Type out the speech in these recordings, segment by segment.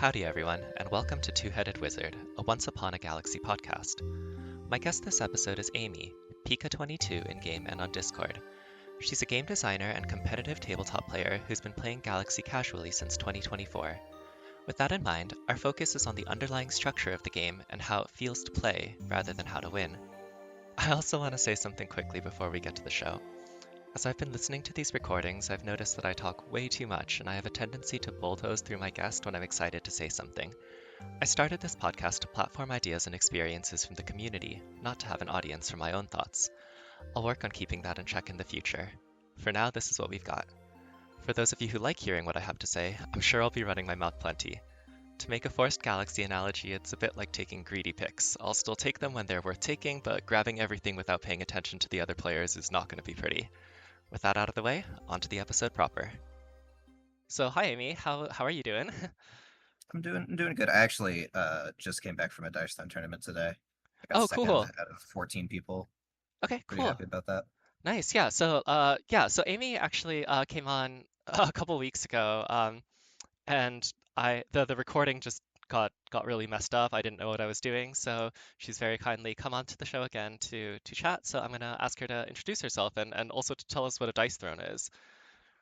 Howdy, everyone, and welcome to Two-Headed Wizard, a Once Upon a Galaxy podcast. My guest this episode is Amy, Pika22 in game and on Discord. She's a game designer and competitive tabletop player who's been playing Galaxy casually since 2024. With that in mind, our focus is on the underlying structure of the game and how it feels to play rather than how to win. I also want to say something quickly before we get to the show. As I've been listening to these recordings, I've noticed that I talk way too much and I have a tendency to bulldoze through my guest when I'm excited to say something. I started this podcast to platform ideas and experiences from the community, not to have an audience for my own thoughts. I'll work on keeping that in check in the future. For now, this is what we've got. For those of you who like hearing what I have to say, I'm sure I'll be running my mouth plenty. To make a forced galaxy analogy, it's a bit like taking greedy picks. I'll still take them when they're worth taking, but grabbing everything without paying attention to the other players is not going to be pretty. With that out of the way, on to the episode proper. So, hi Amy, how are you doing? I'm doing good. I actually just came back from a Dice Town tournament today. I got Oh, second cool. out of 14 people. Okay, Pretty cool. happy about that. Nice. So Amy actually came on a couple weeks ago, and the recording just got really messed up. I didn't know what I was doing, so she's very kindly come onto the show again to chat. So I'm gonna ask her to introduce herself and also to tell us what a dice throne is.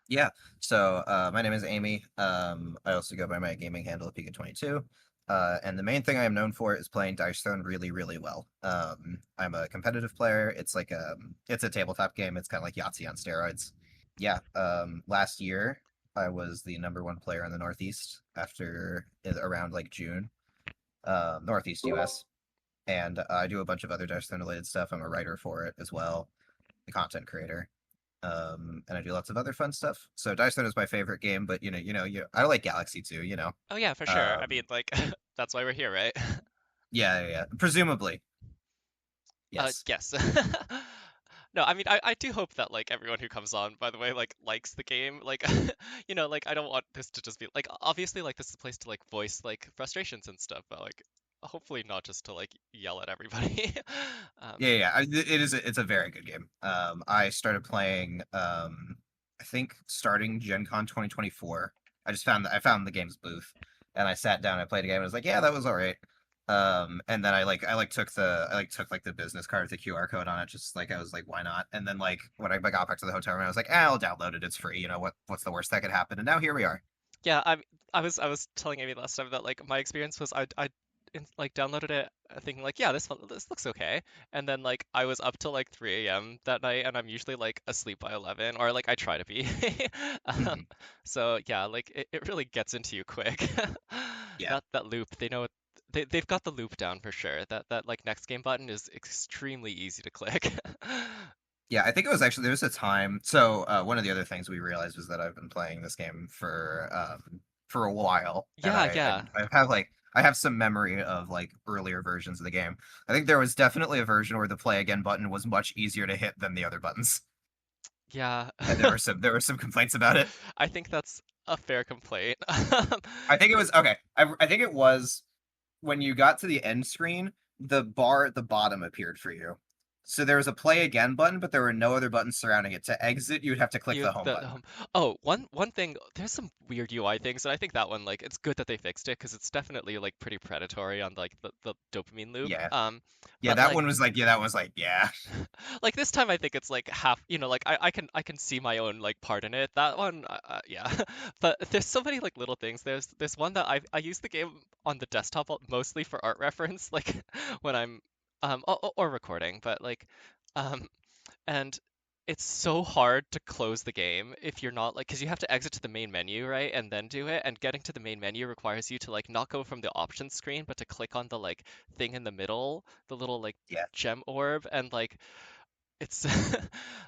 Yeah. So my name is Amy. I also go by my gaming handle Pika22. And the main thing I am known for is playing Dice Throne really, really well. I'm a competitive player. It's a tabletop game. It's kind of like Yahtzee on steroids. Yeah. Last year I was the number one player in the Northeast after around like June, Northeast US. And I do a bunch of other Dice Throne related stuff. I'm a writer for it as well, a content creator. And I do lots of other fun stuff. So Dice Throne is my favorite game, but I like Galaxy too. Oh yeah, for sure. I mean, Um, like that's why we're here, right? yeah. Presumably, yes. Yes. No, I mean, I do hope that like everyone who comes on, by the way, like likes the game. Like, like I don't want this to just be like obviously like this is a place to like voice like frustrations and stuff, but like hopefully not just to like yell at everybody. Yeah. It's a very good game. I started playing. I think starting Gen Con 2024. I found the game's booth, and I sat down. I played a game. And I was like, yeah, that was all right. And then I took like the business card with the QR code on it. Just like I was like, why not? And then like when I got back to the hotel room, I was like, I'll download it. It's free. What's the worst that could happen? And now here we are. Yeah, I was telling Amy last time that like my experience was like downloaded it thinking like yeah this looks okay, and then like I was up till like 3 a.m. that night and I'm usually like asleep by 11, or like I try to be. um, so yeah, like it really gets into you quick. Yeah. That loop, they've got the loop down for sure. That like next game button is extremely easy to click. Yeah, I think it was actually there was a time. So one of the other things we realized was that I've been playing this game for a while, and Yeah, yeah. I have some memory of like earlier versions of the game. I think there was definitely a version where the play again button was much easier to hit than the other buttons, Yeah. and there were some complaints about it. I think that's a fair complaint. I think it was okay. I think it was when you got to the end screen, the bar at the bottom appeared for you. So there was a play again button, but there were no other buttons surrounding it. To exit, you would have to click You the home the button. Oh, one thing, there's some weird UI things, and I think that one like it's good that they fixed it because it's definitely like pretty predatory on like the dopamine loop. Yeah. Yeah, But that like one was like, yeah, that was like, yeah. like this time I think it's like half, like I can see my own like part in it. That one, yeah. But there's so many like little things. There's one that I use the game on the desktop mostly for art reference, like when I'm or recording, but like um and it's so hard to close the game if you're not like, because you have to exit to the main menu, right? And then do it. And getting to the main menu requires you to like not go from the options screen, but to click on the like thing in the middle, the little like Yeah. gem orb. And like it's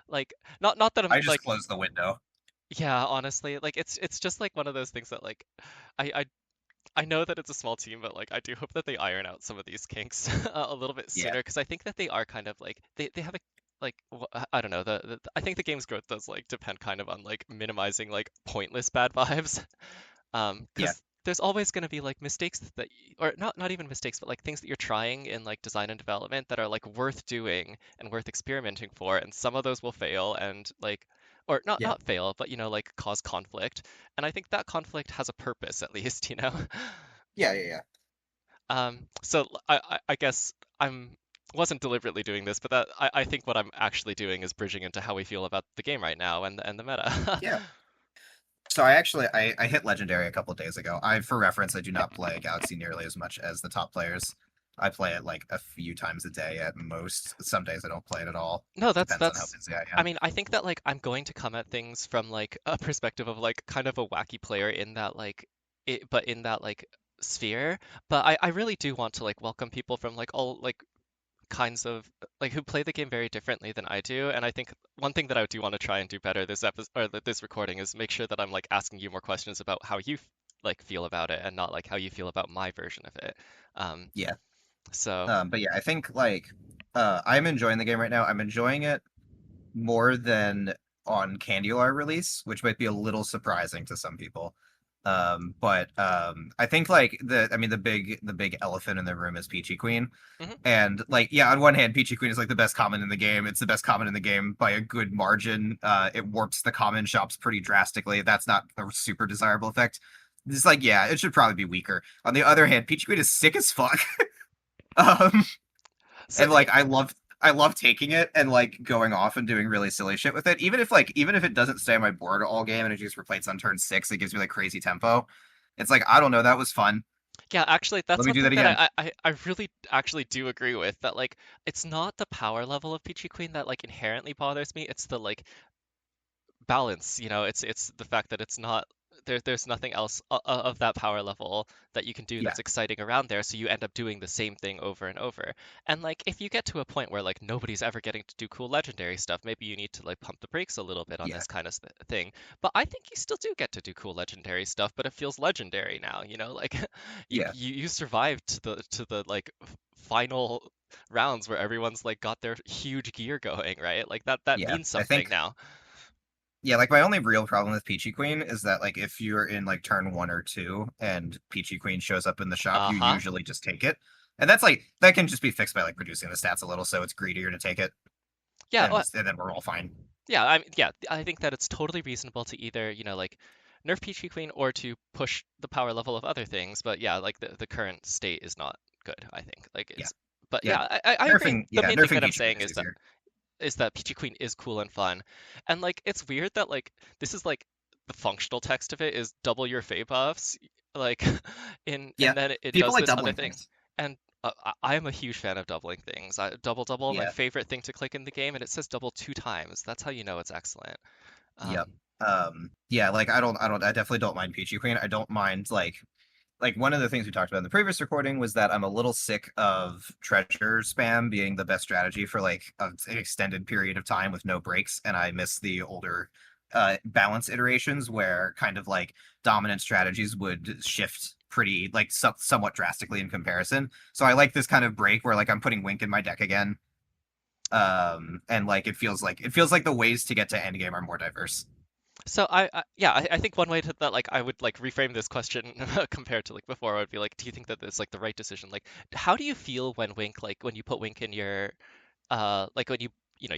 like not that I'm I just like, closed the window. yeah, honestly, like it's just like one of those things that like I I I know that it's a small team, but like I do hope that they iron out some of these kinks a little bit Yeah. sooner because I think that they are kind of like they have a like I don't know I think the game's growth does like depend kind of on like minimizing like pointless bad vibes. Yeah. Because there's always going to be like mistakes or not even mistakes, but like things that you're trying in like design and development that are like worth doing and worth experimenting for, and some of those will fail and like or Yeah. not fail, but like cause conflict. And I think that conflict has a purpose at least. Yeah, yeah, yeah. So I guess I'm wasn't deliberately doing this, but that I think what I'm actually doing is bridging into how we feel about the game right now and the meta. Yeah. So I hit legendary a couple of days ago. For reference, I do not play Galaxy nearly as much as the top players. I play it like a few times a day at most. Some days I don't play it at all. No, Depends on how that's busy I I am. mean, I think that like I'm going to come at things from like a perspective of like kind of a wacky player in that like but in that like sphere. But I really do want to like welcome people from like all like kinds of like who play the game very differently than I do. And I think one thing that I do want to try and do better this episode or this recording is make sure that I'm like asking you more questions about how you like feel about it and not like how you feel about my version of it. Um, Yeah. so But yeah, I think like I'm enjoying the game right now. I'm enjoying it more than on Candylar release, which might be a little surprising to some people. But I think like I mean the big elephant in the room is Peachy Queen. mhm. And like yeah, on one hand, Peachy Queen is like the best common in the game. It's the best common in the game by a good margin. It warps the common shops pretty drastically. That's not a super desirable effect. It's like, yeah, it should probably be weaker. On the other hand, Peachy Queen is sick as fuck. Um, So and like I love taking it and like going off and doing really silly shit with it. Even if it doesn't stay on my board all game and it just replays on turn 6, it gives me like crazy tempo. It's like I don't know, that was fun. yeah, actually, that's Let me one do thing that that again. I really actually do agree with that like it's not the power level of Peachy Queen that like inherently bothers me. It's the like balance, it's the fact that it's not there's nothing else of that power level that you can do Yeah, that's exciting around there, so you end up doing the same thing over and over. And like if you get to a point where like nobody's ever getting to do cool legendary stuff, maybe you need to like pump the brakes a little bit on yeah, this kind of thing. But I think you still do get to do cool legendary stuff, but it feels legendary now, like yeah, you survived to the like final rounds where everyone's like got their huge gear going, right? Like that yeah. means I something think now. yeah, like my only real problem with Peachy Queen is that like if you're in like turn 1 or 2 and Peachy Queen shows up in the shop, you Uh-huh. usually just take it. And that's like that can just be fixed by like reducing the stats a little so it's greedier to take it Yeah, well, and then we're all fine. yeah, I think that it's totally reasonable to either, like nerf Peachy Queen or to push the power level of other things. But yeah, like the current state is not good, I think. Like Yeah. it's but Yeah. yeah, I agree. The main thing Nerfing that I'm Peachy Queen saying is easier. is that Peachy Queen is cool and fun. And like it's weird that like this is like the functional text of it is double your fey buffs, like Yeah. and then it People does like this other doubling thing. things. And I am a huge fan of doubling things. Double, my Yeah. favorite thing to click in the game, and it says double 2 times. That's how you know it's excellent. Yep. Um, Yeah, like I definitely don't mind Peachy Queen. I don't mind like one of the things we talked about in the previous recording was that I'm a little sick of treasure spam being the best strategy for like an extended period of time with no breaks, and I miss the older balance iterations where kind of like dominant strategies would shift pretty like somewhat drastically in comparison. So I like this kind of break where like I'm putting Wink in my deck again. And like it feels like the ways to get to endgame are more diverse. so yeah, I think one way to that like I would like reframe this question compared to like before would be like, do you think that it's like the right decision? Like, how do you feel when Wink like when you put Wink in your like when you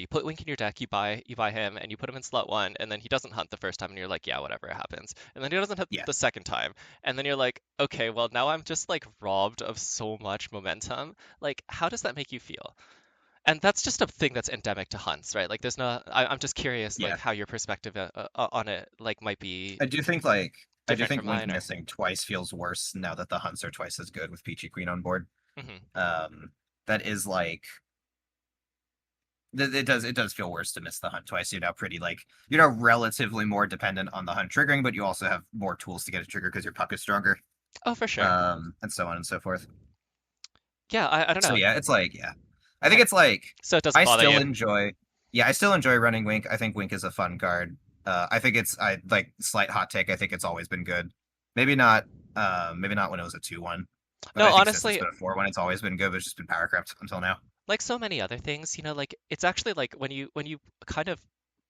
put Wink in your deck, you buy him and you put him in slot one, and then he doesn't hunt the first time, and you're like, yeah, whatever, it happens. And then he doesn't hunt Yeah. the second time, and then you're like, okay, well now I'm just like robbed of so much momentum. Like, how does that make you feel? And that's just a thing that's endemic to hunts, right? Like, there's no. I'm just curious, like, Yeah. how your perspective on it like might be I do different think from Wink mine, or. missing twice feels worse now that the hunts are twice as good with Peachy Queen on board. Hmm. Um, that is like it does feel worse to miss the hunt twice. You're now pretty like you're now relatively more dependent on the hunt triggering, but you also have more tools to get a trigger because your puck is stronger. Oh, for sure. And so on and so forth. Yeah, I don't So know. yeah, it's like yeah. I think I, it's like so it doesn't I bother still you. enjoy yeah, I still enjoy running Wink. I think Wink is a fun card. I think I like slight hot take. I think it's always been good. Maybe not maybe not when it was a 2-1. But No, I think since it's honestly, been a 4-1, it's always been good, but it's just been power crept until now. like so many other things, like it's actually like when you kind of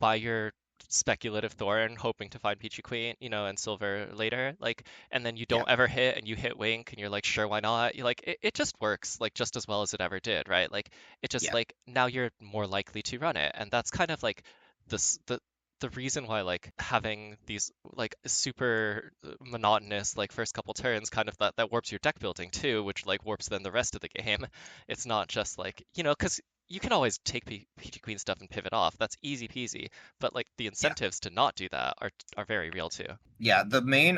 buy your speculative Thorn hoping to find Peachy Queen, and Silver later, like, and then you Yeah. don't ever hit and you hit Wink and you're like, sure, why not? You like it just works like just as well as it ever did, right? Like it just Yeah. like now you're more likely to run it. And that's kind of like the the reason why like having these like super monotonous like first couple turns kind of that warps your deck building too, which like warps then the rest of the game. It's not just like, because you can always take PG Queen stuff and pivot off. That's easy peasy. But like the Yeah. incentives to not do that are very real too. Yeah,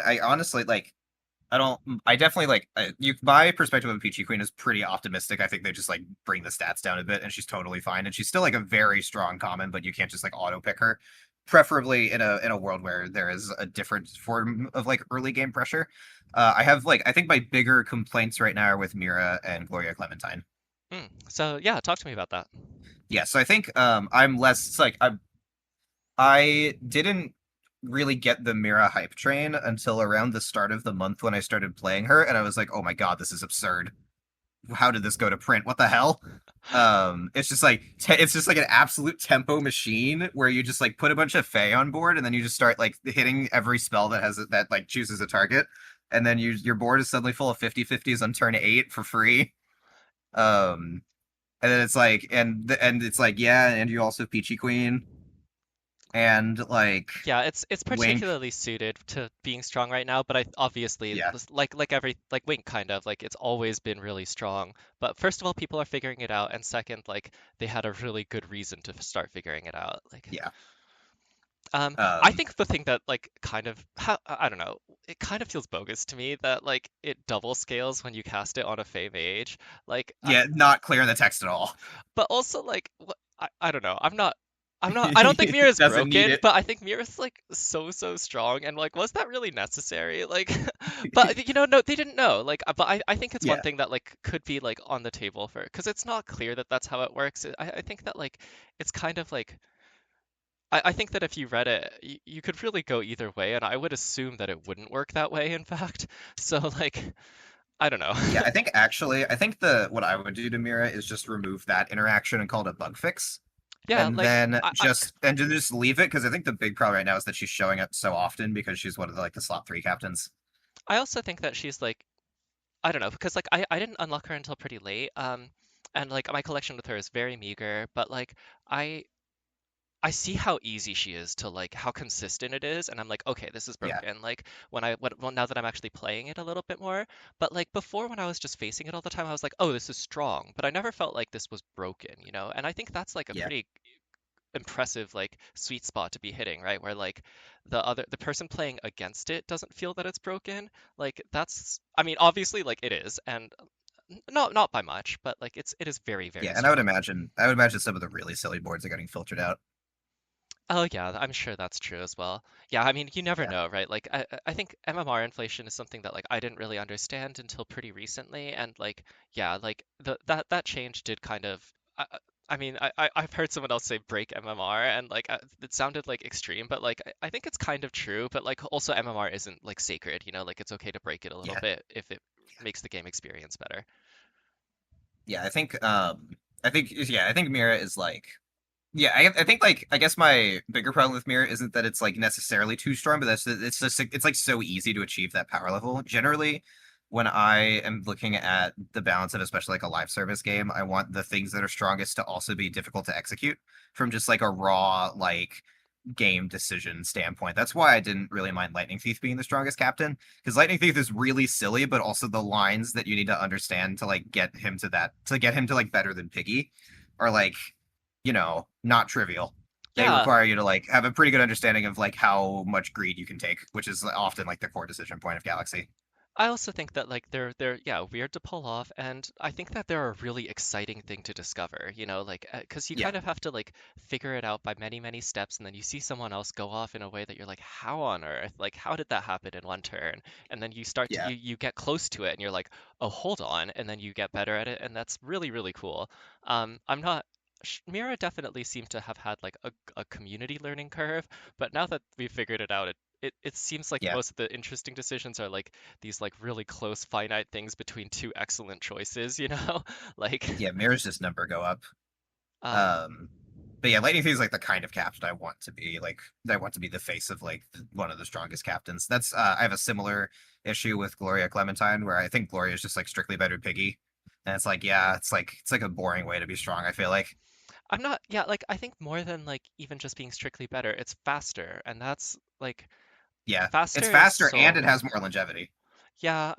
I honestly like I don't. I definitely like. My perspective of Peachy Queen is pretty optimistic. I think they just like bring the stats down a bit, and she's totally fine. And she's still like a very strong common, but you can't just like auto pick her. Preferably in a world where there is a different form of like early game pressure. I have like I think my bigger complaints right now are with Mira and Gloria Clementine. So yeah, talk to me about that. Yeah, so I think I'm less it's like I didn't really get the Mira hype train until around the start of the month when I started playing her, and I was like, oh my god, this is absurd. How did this go to print? What the hell? It's just like it's just like an absolute tempo machine where you just like put a bunch of Fae on board, and then you just start like hitting every spell that like chooses a target, and then your board is suddenly full of 50/50s on turn 8 for free. Um, and then it's like and it's like yeah, and you also have Peachy Queen and like Yeah, it's Wink. particularly suited to being strong right now, but I obviously Yeah, like Wink kind of like it's always been really strong. But first of all, people are figuring it out, and second, like they had a really good reason to start figuring it out. yeah. I Um, think the thing that like kind of how, I don't know, it kind of feels bogus to me that like it double scales when you cast it on a Fey mage. Like yeah, not clear in the text at all. but also like I don't know. I'm not I don't think It Mira's doesn't need broken, it. but I think Mira's like so strong and like was that really necessary? Like but no, they didn't know. Like but I think it's one Yeah, thing that like could be like on the table for because it's not clear that that's how it works. I think that like it's kind of like I think that if you read it, you could really go either way, and I would assume that it wouldn't work that way, in fact. So like I don't know. yeah. I think the what I would do to Mira is just remove that interaction and call it a bug fix, Yeah, and like then just leave it because I think the big problem right now is that she's showing up so often because she's one of the like the slot 3 captains. I also think that she's like I don't know because like I didn't unlock her until pretty late. And like my collection with her is very meager, but like I I see how easy she is to like how consistent it is, and I'm like, okay, this is Yeah, broken. Like well, now that I'm actually playing it a little bit more, but like before when I was just facing it all the time, I was like, oh, this is strong, but I never felt like this was broken. And I think that's like a yeah, pretty impressive like sweet spot to be hitting, right? Where like the person playing against it doesn't feel that it's broken. Like that's I mean, obviously like it is, and not by much, but like it is very yeah. And I would strong. imagine I would imagine some of the really silly boards are getting filtered out. Oh yeah, I'm sure that's true as well. Yeah, I mean, you never Yeah, know, right? Like I think MMR inflation is something that like I didn't really understand until pretty recently, and like yeah, like that change did kind of. I mean, I've heard someone else say break MMR, and like it sounded like extreme, but like I think it's kind of true. But like also MMR isn't like sacred. Like it's okay to break it a little yeah, bit if it makes the game experience better. yeah. I think Mira is like yeah, I think like I guess my bigger problem with Mirror isn't that it's like necessarily too strong, but it's just like, it's like so easy to achieve that power level. Generally, when I am looking at the balance of especially like a live service game, I want the things that are strongest to also be difficult to execute from just like a raw like game decision standpoint. That's why I didn't really mind Lightning Thief being the strongest captain because Lightning Thief is really silly, but also the lines that you need to understand to like get him to like better than Piggy are like not trivial. They Yeah, require you to like have a pretty good understanding of like how much greed you can take, which is often like the core decision point of Galaxy. I also think that like they're yeah weird to pull off, and I think that they're a really exciting thing to discover. Like because you Yeah, kind of have to like figure it out by many steps, and then you see someone else go off in a way that you're like, how on earth? Like how did that happen in one turn? And then you start to yeah, you get close to it, and you're like, oh hold on, and then you get better at it, and that's really cool. I'm not. Mira definitely seemed to have had like a community learning curve, but now that we've figured it out, it seems like yeah, most of the interesting decisions are like these like really close finite things between two excellent choices. Like yeah. Mirror's just number go up. um Um, but yeah, Lightning Thief is like the kind of captain I want to be. Like I want to be the face of like one of the strongest captains. That's I have a similar issue with Gloria Clementine where I think Gloria is just like strictly better Piggy. And it's like, yeah, it's like a boring way to be strong, I feel like. I'm not, yeah, like I think more than like even just being strictly better, it's faster, and that's like Yeah, it's faster is faster and it so, has more longevity. yeah,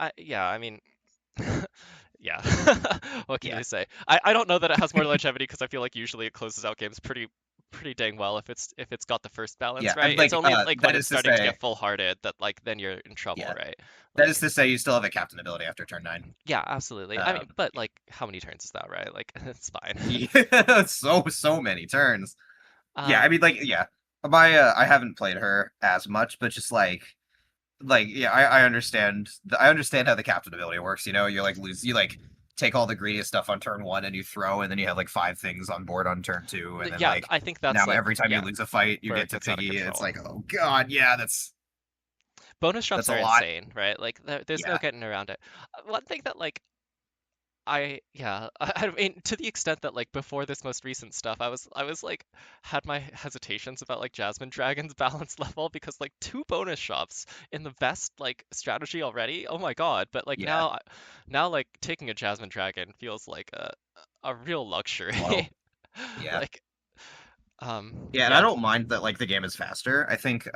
I mean, yeah. What can Yeah, you say? I don't know that it has more longevity because I feel like usually it closes out games pretty dang well if it's got the first balance yeah, and right. It's only like when that it's is to starting to get say, full-hearted that like then you're in trouble, yeah, right? that is Like to say, you still have a captain ability after turn 9. yeah, absolutely. I mean, Um, but like how many turns is that, right? Like it's fine. yeah, so many turns. Yeah, I Um mean, like, yeah, my I haven't played her as much, but just yeah, I understand how the captain ability works. You know, you like take all the greediest stuff on turn 1 and you throw, and then you have like 5 things on board on turn 2, and then yeah, like I think that's now like every time you yeah, lose a fight, you where get it to gets out of piggy. It's control. like, oh god, yeah, Bonus drops that's a are lot. insane, right? Like there's no Yeah, getting around it. One thing that like I mean to the extent that like before this most recent stuff I was like had my hesitations about like Jasmine Dragon's balance level because like two bonus shops in the best like strategy already. Oh my God. But like yeah, now like taking a Jasmine Dragon feels like a real slow. luxury. Yeah, Like yeah, and I yeah. don't mind that like the game is faster. I think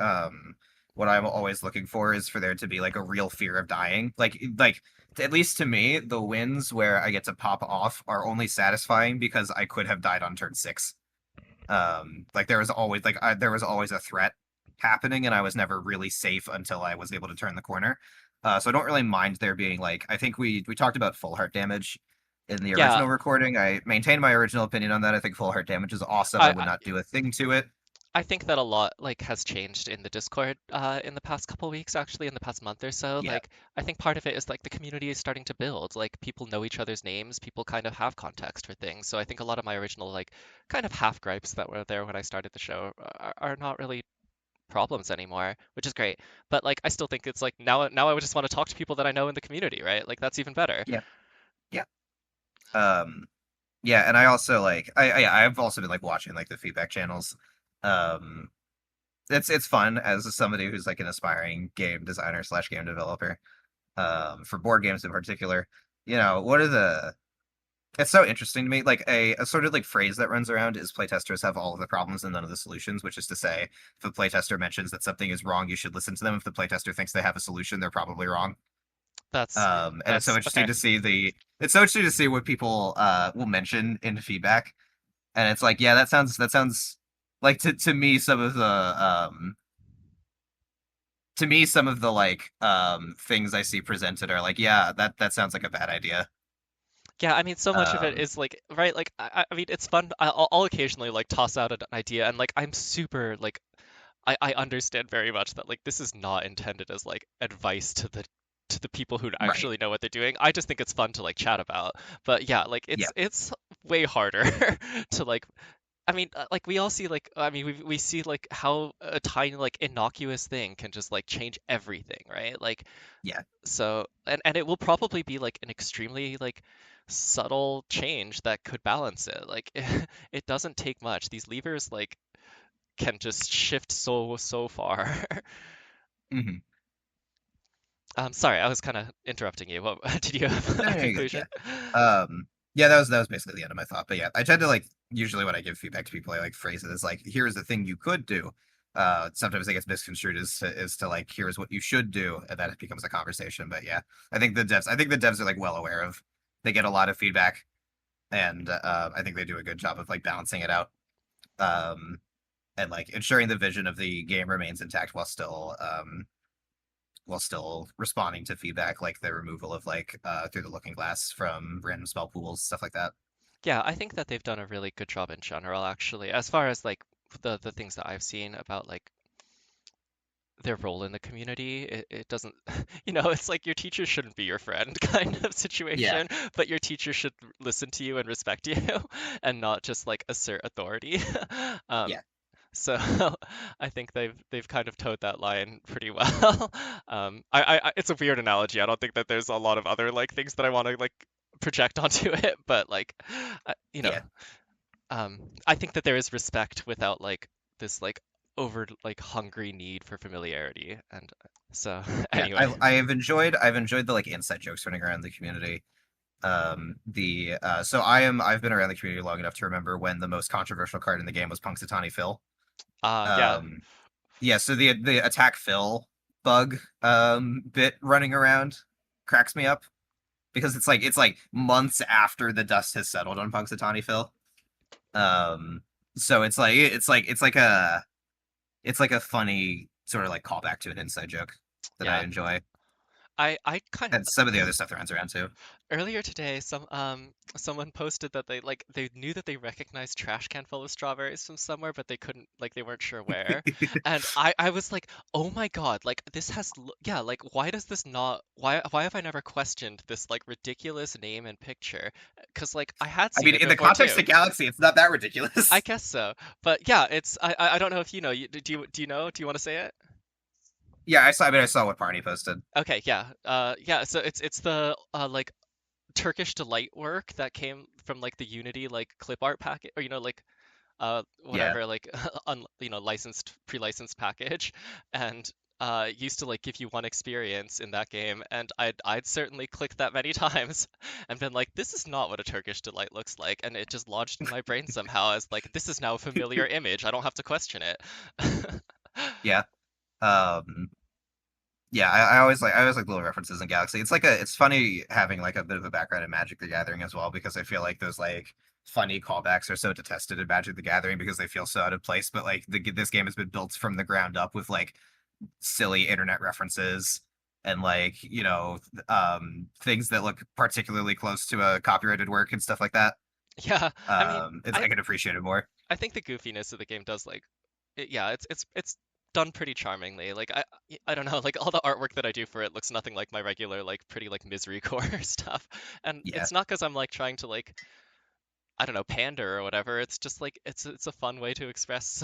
what I'm always looking for is for there to be like a real fear of dying. Like at least to me, the wins where I get to pop off are only satisfying because I could have died on turn 6. Like there was always a threat happening, and I was never really safe until I was able to turn the corner. So I don't really mind there being like I think we talked about full heart damage in the Yeah, original recording. I maintain my original opinion on that. I think full heart damage is awesome. I I, would I not do a thing to it. I think that a lot like has changed in the Discord in the past couple weeks, actually, in the past month or so. Yeah, Like, I think part of it is like the community is starting to build. Like, people know each other's names, people kind of have context for things. So I think a lot of my original like kind of half gripes that were there when I started the show are not really problems anymore, which is great. But like, I still think it's like now I would just want to talk to people that I know in the community, right? Like, that's even better. yeah, yeah. Um, yeah, and I also like I've also been like watching like the feedback channels. Um, it's fun as somebody who's like an aspiring game designer slash game developer. For board games in particular. You know, what are the it's so interesting to me. Like a sort of like phrase that runs around is playtesters have all of the problems and none of the solutions, which is to say, if a playtester mentions that something is wrong, you should listen to them. If the playtester thinks they have a solution, they're probably wrong. That's And it's so that's interesting okay. to see what people will mention in feedback. And it's like, yeah, that sounds like to me some of the some of the like things I see presented are like, yeah, that sounds like a bad idea. Yeah, I mean, so much of it Um, is like, right? Like, I mean, it's fun. I'll occasionally like toss out an idea, and like, I'm super like, I understand very much that like this is not intended as like advice to the people who right. actually know what they're doing. I just think it's fun to like chat about. But yeah, like Yeah. it's way harder to like. I mean, like we all see like I mean we see like how a tiny like innocuous thing can just like change everything, right? Like Yeah. so, and it will probably be like an extremely like subtle change that could balance it. Like it doesn't take much. These levers like can just shift so far. Hmm. Sorry, I was kind of interrupting you. What did you have No, a no, you're good. Yeah. conclusion? Yeah, that was basically the end of my thought. But yeah, I tend to like usually when I give feedback to people, I like phrase it as like, here's the thing you could do. Sometimes it gets misconstrued as to like, here's what you should do, and then it becomes a conversation. But yeah, I think the devs are like well aware of. They get a lot of feedback, and I think they do a good job of like balancing it out. Um, and like ensuring the vision of the game remains intact while still responding to feedback, like the removal of like through the looking glass from random spell pools, stuff like that. Yeah, I think that they've done a really good job in general, actually, as far as like the things that I've seen about like their role in the community. It doesn't, it's like your teacher shouldn't be your friend kind of Yeah, situation, but your teacher should listen to you and respect you and not just like assert authority. Um, yeah, so I think they've kind of towed that line pretty well. It's a weird analogy. I don't think that there's a lot of other like things that I want to like project onto it, but like, uh, you know, yeah, I think that there is respect without like this like over like hungry need for familiarity. And so yeah. anyway, I've enjoyed the like inside jokes running around the community. The so I've been around the community long enough to remember when the most controversial card in the game was Punxsutawney Phil. Yeah. Um, yeah, so the attack Phil bug bit running around cracks me up because it's like months after the dust has settled on Punxsutawney Phil. Um, so it's like a funny sort of like callback to an inside joke that I Yeah. enjoy, I kind and some of the other stuff that runs around too. Earlier today, someone posted that they knew that they recognized trash can full of strawberries from somewhere, but they couldn't like they weren't sure where. And I was like, oh my God, like this yeah, like why does this not why have I never questioned this like ridiculous name and picture? Because like I had I seen mean, it in the before context too. of Galaxy, it's not that I ridiculous. guess so. But yeah, it's I don't know if you know. Do you know? Do you want to say it? Yeah, I saw. I mean, I saw what Barney posted. Okay, yeah. Yeah, so it's the like Turkish delight work that came from like the Unity like clip art packet or like Yeah, whatever like licensed pre-licensed package and used to like give you one experience in that game and I'd certainly clicked that many times and been like this is not what a Turkish delight looks like and it just lodged in my brain somehow as like this is now a familiar image. I don't have to question it. yeah. Um, yeah, I always like little references in Galaxy. It's funny having like a bit of a background in Magic the Gathering as well because I feel like those like funny callbacks are so detested in Magic the Gathering because they feel so out of place. But like this game has been built from the ground up with like silly internet references and like things that look particularly close to a copyrighted work and stuff like that. Yeah, I mean, I can appreciate it more. I think the goofiness of the game does like yeah, it's done pretty charmingly. Like I don't know, like all the artwork that I do for it looks nothing like my regular like pretty like misery core stuff. And Yeah, it's not because I'm like trying to like I don't know, pander or whatever. It's just like it's a fun way to express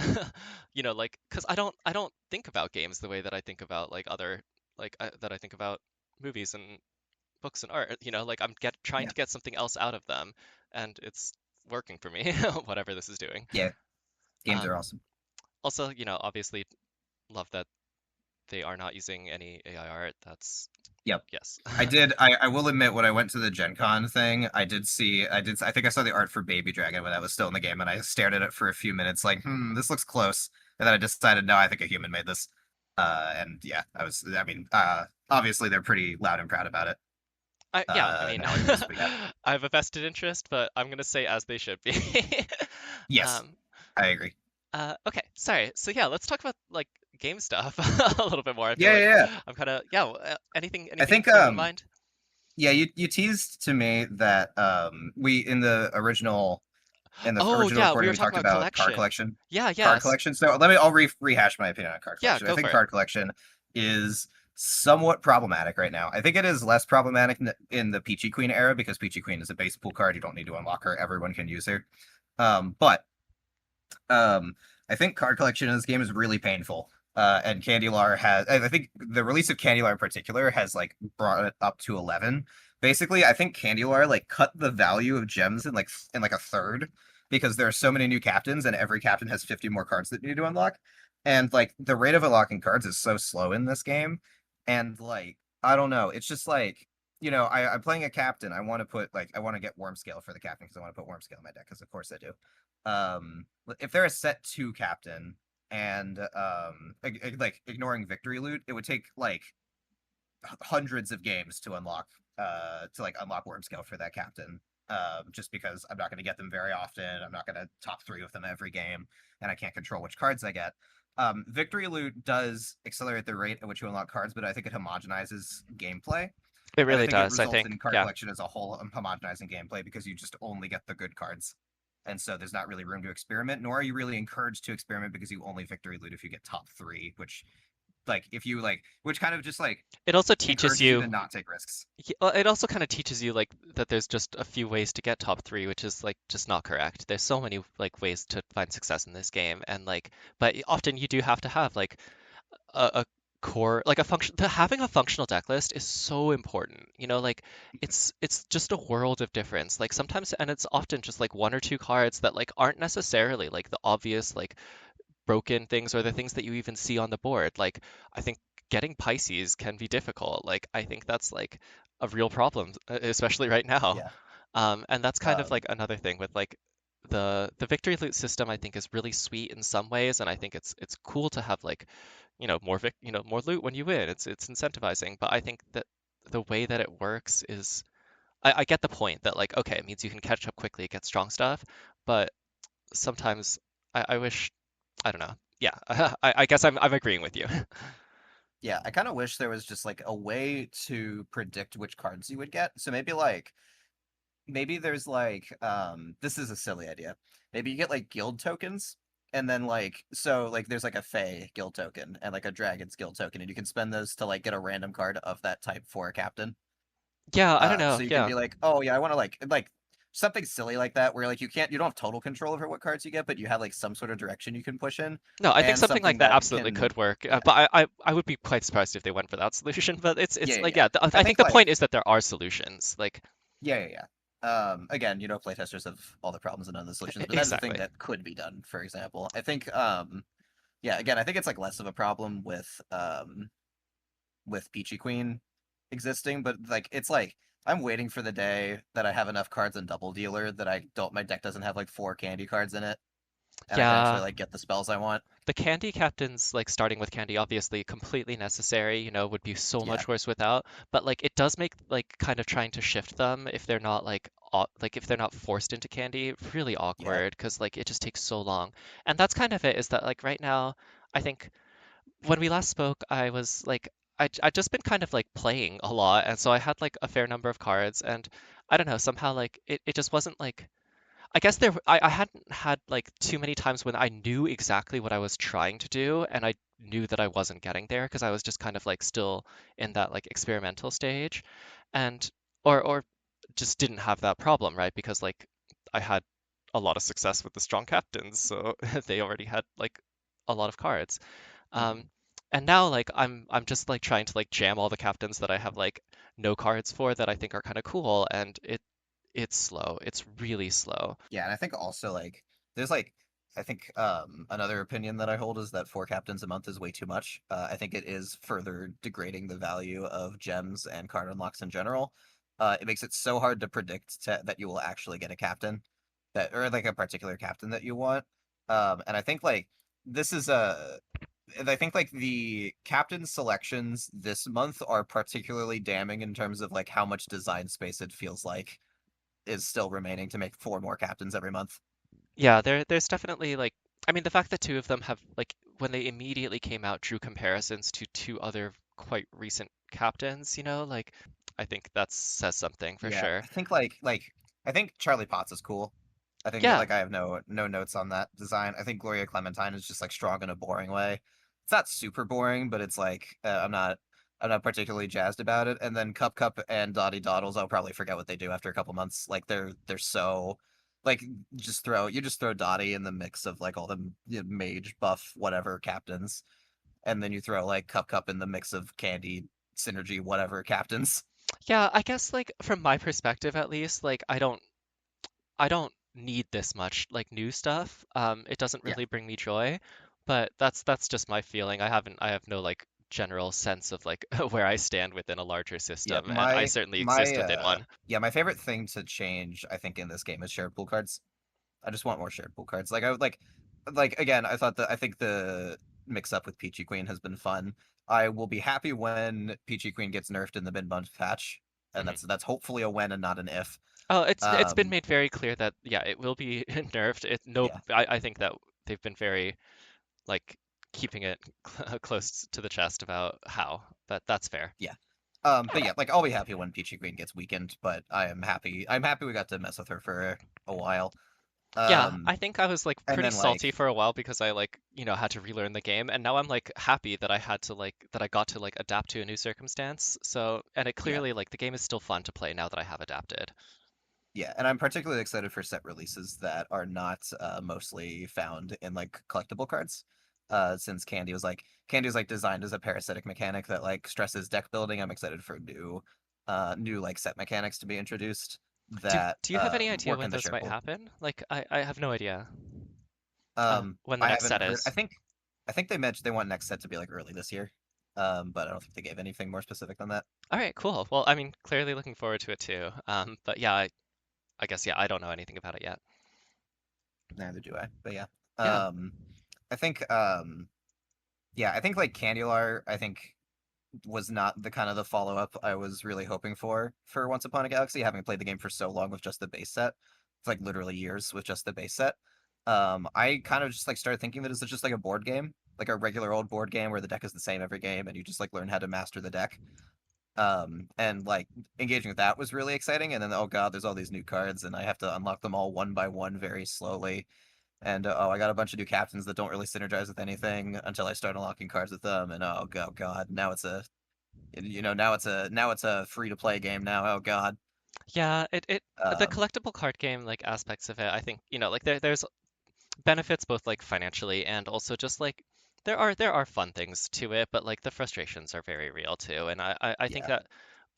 like because I don't think about games the way that I think about like other that I think about movies and books and art. Like I'm get trying yeah, to get something else out of them and it's working for me, whatever this is doing. yeah. Games Um, are awesome. Also, obviously love that they are not using any AI art. That's Yep. yes. I will admit when I went to the Gen Con thing, I think I saw the art for Baby Dragon when I was still in the game and I stared at it for a few minutes like, this looks close. And then I decided, no, I think a human made this. And yeah, I mean, obviously they're pretty loud and proud about it. Yeah, I mean, Nowadays, but yeah. I have a vested interest, but I'm gonna say as they should be. Yes, Um, I agree. okay, sorry. So yeah, let's talk about like game stuff a little bit more. I feel Yeah, like yeah, yeah. I'm kind of yeah. I Anything think coming to mind? yeah, you teased to me that we in the Oh original yeah, we recording were we talking talked about about card collection. collection. Yeah, Card yes. collection. So I'll rehash my opinion on card Yeah, collection. I go think for it. card collection is somewhat problematic right now. I think it is less problematic in the Peachy Queen era because Peachy Queen is a base pool card. You don't need to unlock her. Everyone can use her. But um, I think card collection in this game is really painful. And Candylar has, I think the release of Candylar in particular has like brought it up to 11. Basically, I think Candylar like cut the value of gems in like a third because there are so many new captains and every captain has 50 more cards that you need to unlock. And like the rate of unlocking cards is so slow in this game. And like, I don't know, it's just like, I'm playing a captain. I want to get Worm Scale for the captain because I want to put Worm Scale in my deck because of course I do. If they're a set two captain and like ignoring victory loot, it would take like hundreds of games to unlock Worm Scale for that captain. Just because I'm not going to get them very often. I'm not going to top three with them every game, and I can't control which cards I get. Victory loot does accelerate the rate at which you unlock cards, but I think it homogenizes gameplay. It And I really think it does, I results think. in card Yeah. collection as a whole homogenizing gameplay because you just only get the good cards. And so there's not really room to experiment, nor are you really encouraged to experiment because you only victory loot if you get top three, which if you which kind of just like It also teaches encourages you you to not take risks. It also kind of teaches you like that there's just a few ways to get top three, which is like just not correct. There's so many like ways to find success in this game, and like, but often you do have to have like a core, like a function. Having a functional deck list is so important. Like it's just a world of difference. Like sometimes, and it's often just like one or two cards that like aren't necessarily like the obvious like broken things or the things that you even see on the board. Like I think. getting Pisces can be difficult. Like I think that's like a real problem, especially right now. Yeah. And that's kind of Um, like another thing with like the victory loot system I think is really sweet in some ways, and I think it's cool to have like, more loot when you win. It's incentivizing, but I think that the way that it works is I get the point that like okay, it means you can catch up quickly, get strong stuff, but sometimes I wish I don't know. Yeah, I guess I'm agreeing with you. yeah, I kind of wish there was just like a way to predict which cards you would get. So maybe there's like this is a silly idea. Maybe you get like guild tokens and then like there's like a Fey guild token and like a Dragon's guild token and you can spend those to like get a random card of that type for a captain. Yeah, I don't know. So you can Yeah. be like, "Oh yeah, I want to like something silly like that where like you don't have total control over what cards you get, but you have like some sort of direction you can push in No, I think and something like something that that absolutely can could work. yeah. But I would be quite surprised if they went for that solution. But Yeah, it's yeah, like yeah. yeah, I I think think the point like is that there are solutions. Like yeah, yeah, yeah. Again, playtesters have all the problems and none of the solutions, but that is a thing exactly. that could be done, for example. I think yeah, again, I think it's like less of a problem with Peachy Queen existing, but like it's like I'm waiting for the day that I have enough cards in Double Dealer that I don't my deck doesn't have like four candy cards in it and I can actually Yeah, like get the spells I want. the candy captains, like starting with candy, obviously completely necessary, would be so Yeah, much worse without. But like it does make like kind of trying to shift them if they're not like if they're not forced into candy, really yeah. awkward because like it just takes so long. And that's kind of it, is that like right now, I think when we last spoke, I was like I'd just been kind of like playing a lot, and so I had like a fair number of cards, and I don't know, somehow like it just wasn't like I guess I hadn't had like too many times when I knew exactly what I was trying to do and I knew that I wasn't getting there because I was just kind of like still in that like experimental stage and or just didn't have that problem, right? Because like I had a lot of success with the strong captains, so they already had like a lot of cards. Hmm. Um, and now like I'm just like trying to like jam all the captains that I have like no cards for that I think are kind of cool, and it's slow. It's really slow. Yeah, and I think also like there's like I think another opinion that I hold is that four captains a month is way too much. I think it is further degrading the value of gems and card unlocks in general. It makes it so hard to predict that you will actually get a captain that or like a particular captain that you want. And I think like this is a and I think like the captain selections this month are particularly damning in terms of like how much design space it feels like is still remaining to make four more captains every month. Yeah, there's definitely like I mean the fact that two of them have like when they immediately came out drew comparisons to two other quite recent captains, like I think that says something for Yeah, sure. I think Charlie Potts is cool. I think Yeah, like I have no notes on that design. I think Gloria Clementine is just like strong in a boring way. It's not super boring, but it's like I'm not particularly jazzed about it. And then Cup and Dottie Doddles, I'll probably forget what they do after a couple months. Like they're so like just throw Dottie in the mix of like all the mage buff whatever captains, and then you throw like Cup in the mix of Candy synergy whatever captains. yeah, I guess like from my perspective at least, like I don't need this much like new stuff. It doesn't Yeah. really bring me joy, but that's just my feeling. I have no like general sense of like where I stand within a larger Yeah, system, and I certainly exist within one. yeah, my favorite thing to change, I think, in this game is shared pool cards. I just want more shared pool cards. Like I would like again, I think the mix up with Peachy Queen has been fun. I will be happy when Peachy Queen gets nerfed in the mid month patch, and Mhm. that's hopefully a when and not an if. Oh, it's been Um, made very clear that yeah, it will be nerfed. yeah, I think that they've been very like keeping it close to the chest about how, but that's fair. yeah. But yeah, like I'll be happy when Peachy Queen gets weakened, but I am happy. I'm happy we got to mess with her for a while. Yeah, Um, I think I was like and pretty then like salty for a while because I like, had to relearn the game, and now I'm like happy that I got to like adapt to a new circumstance. So, and it yeah, clearly like the game is still fun to play now that I have adapted. yeah, and I'm particularly excited for set releases that are not mostly found in like collectible cards. Since Candy was like designed as a parasitic mechanic that like stresses deck building. I'm excited for new like set mechanics to be introduced that Do you have any idea work when in the those shared might pool. happen? Like I have no idea when the I next haven't set heard. is. I think they mentioned they want next set to be like early this year. but I don't think they gave anything more specific than that. All right, cool. Well, I mean, clearly looking forward to it too. But yeah, I guess yeah, I don't know anything about it yet. Neither do I. But yeah. Yeah. Um, I think yeah, I think like Candylar, I think was not the kind of the follow up I was really hoping for Once Upon a Galaxy, having played the game for so long with just the base set. It's like literally years with just the base set. I kind of just like started thinking that it's just like a board game, like a regular old board game where the deck is the same every game and you just like learn how to master the deck. And like engaging with that was really exciting. And then oh god, there's all these new cards and I have to unlock them all one by one very slowly. And oh, I got a bunch of new captains that don't really synergize with anything until I start unlocking cards with them. And oh god, now it's a now it's a free to play game now. Oh God. Yeah, it the Um, collectible card game like aspects of it, I think, like there's benefits both like financially and also just like there are fun things to it, but like the frustrations are very real too. And I think yeah, that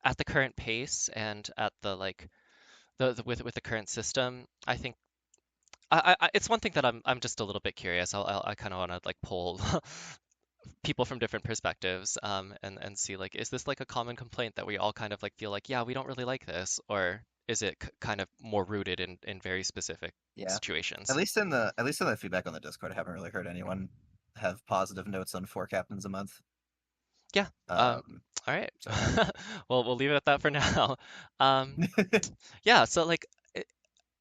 at the current pace and at the like the with the current system, I think it's one thing that I'm just a little bit curious. I kind of want to like poll people from different perspectives, and see like is this like a common complaint that we all kind of like feel like yeah we don't really like this, or is it kind of more rooted in very specific yeah. situations? At least in the feedback on the Discord, I haven't really heard anyone have positive notes on four captains a month. Yeah. Um, All right. so yeah, Well, we'll leave it at that for now. Um, yeah. So like,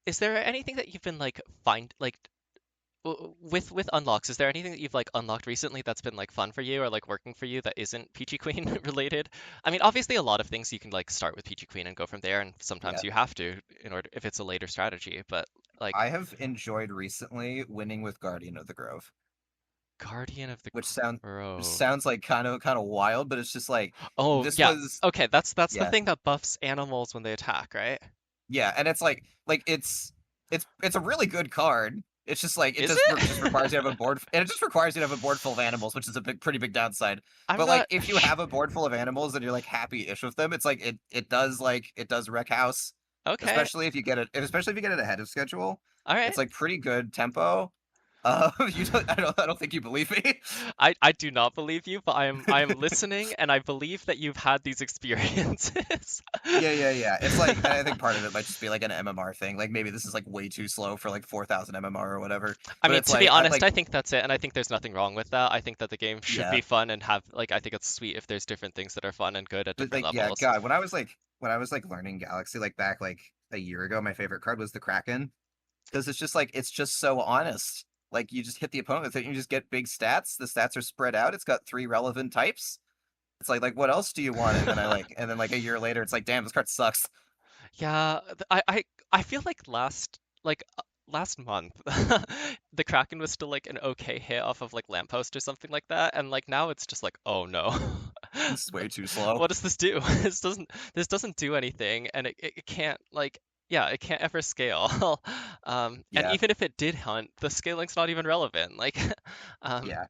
is there anything that you've been like find like with unlocks? Is there anything that you've like unlocked recently that's been like fun for you or like working for you that isn't Peachy Queen related? I mean, obviously a lot of things you can like start with Peachy Queen and go from there, and yeah. sometimes you have to in order if it's a later strategy. But like I have enjoyed recently winning with Guardian of the Grove, Guardian of the which Grove. sounds like kind of wild, but it's just like Oh this yeah. was Okay, that's the yeah. thing that buffs animals when they attack, right? Yeah, and it's like it's a really good card. It's just like Is just requires you to have a it? board, and it just requires you to have a board full of animals, which is a pretty big downside. I'm But like not if you have a board full of animals and you're like happy-ish with them, it's like it does wreck house, okay. especially if you get it ahead of schedule. All right. It's like pretty good tempo. I don't think you believe me. I do not believe you, but I am listening and I believe that you've had these experiences. Yeah. It's like, and I think part of it might just be like an MMR thing. Like maybe this is like way too slow for like 4,000 MMR or whatever. I But mean, it's to be like, honest, I think that's it, and I think there's nothing wrong with that. I think that the game should yeah. be fun and have like I think it's sweet if there's different things that are fun and good at But different like, yeah, levels. God, when I was like learning Galaxy like back like a year ago, my favorite card was the Kraken because it's just so honest. Like you just hit the opponent with it, and you just get big stats. The stats are spread out. It's got three relevant types. It's like what else do you want? And then like a year later, it's like damn, this card sucks. Yeah, I feel like last month the Kraken was still like an okay hit off of like Lamppost or something like that, and like now it's just like oh no. This is way too slow. What does this do? This doesn't do anything, and it can't like yeah, it can't ever scale. And Yeah, even if it did hunt, the scaling's not even relevant. Like, um, yeah.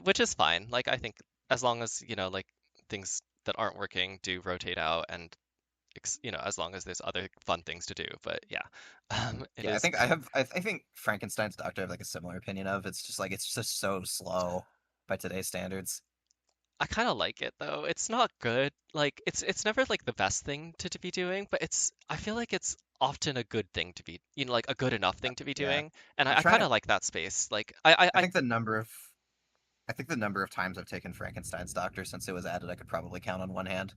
which is fine. Like I think as long as like things that aren't working do rotate out, and as long as there's other fun things to do. But yeah, it Yeah, I is. think I think Frankenstein's Doctor I have like a similar opinion of. It's just like it's just so slow by today's standards. I kind of like it though. It's not good. Like it's never like the best thing to be doing, but I feel like it's often a good thing to be, like a good enough thing to be Yeah. doing. And I'm I kind trying of to like that space. Like I, I I think I think the number of times I've taken Frankenstein's Doctor since it was added I could probably count on one hand.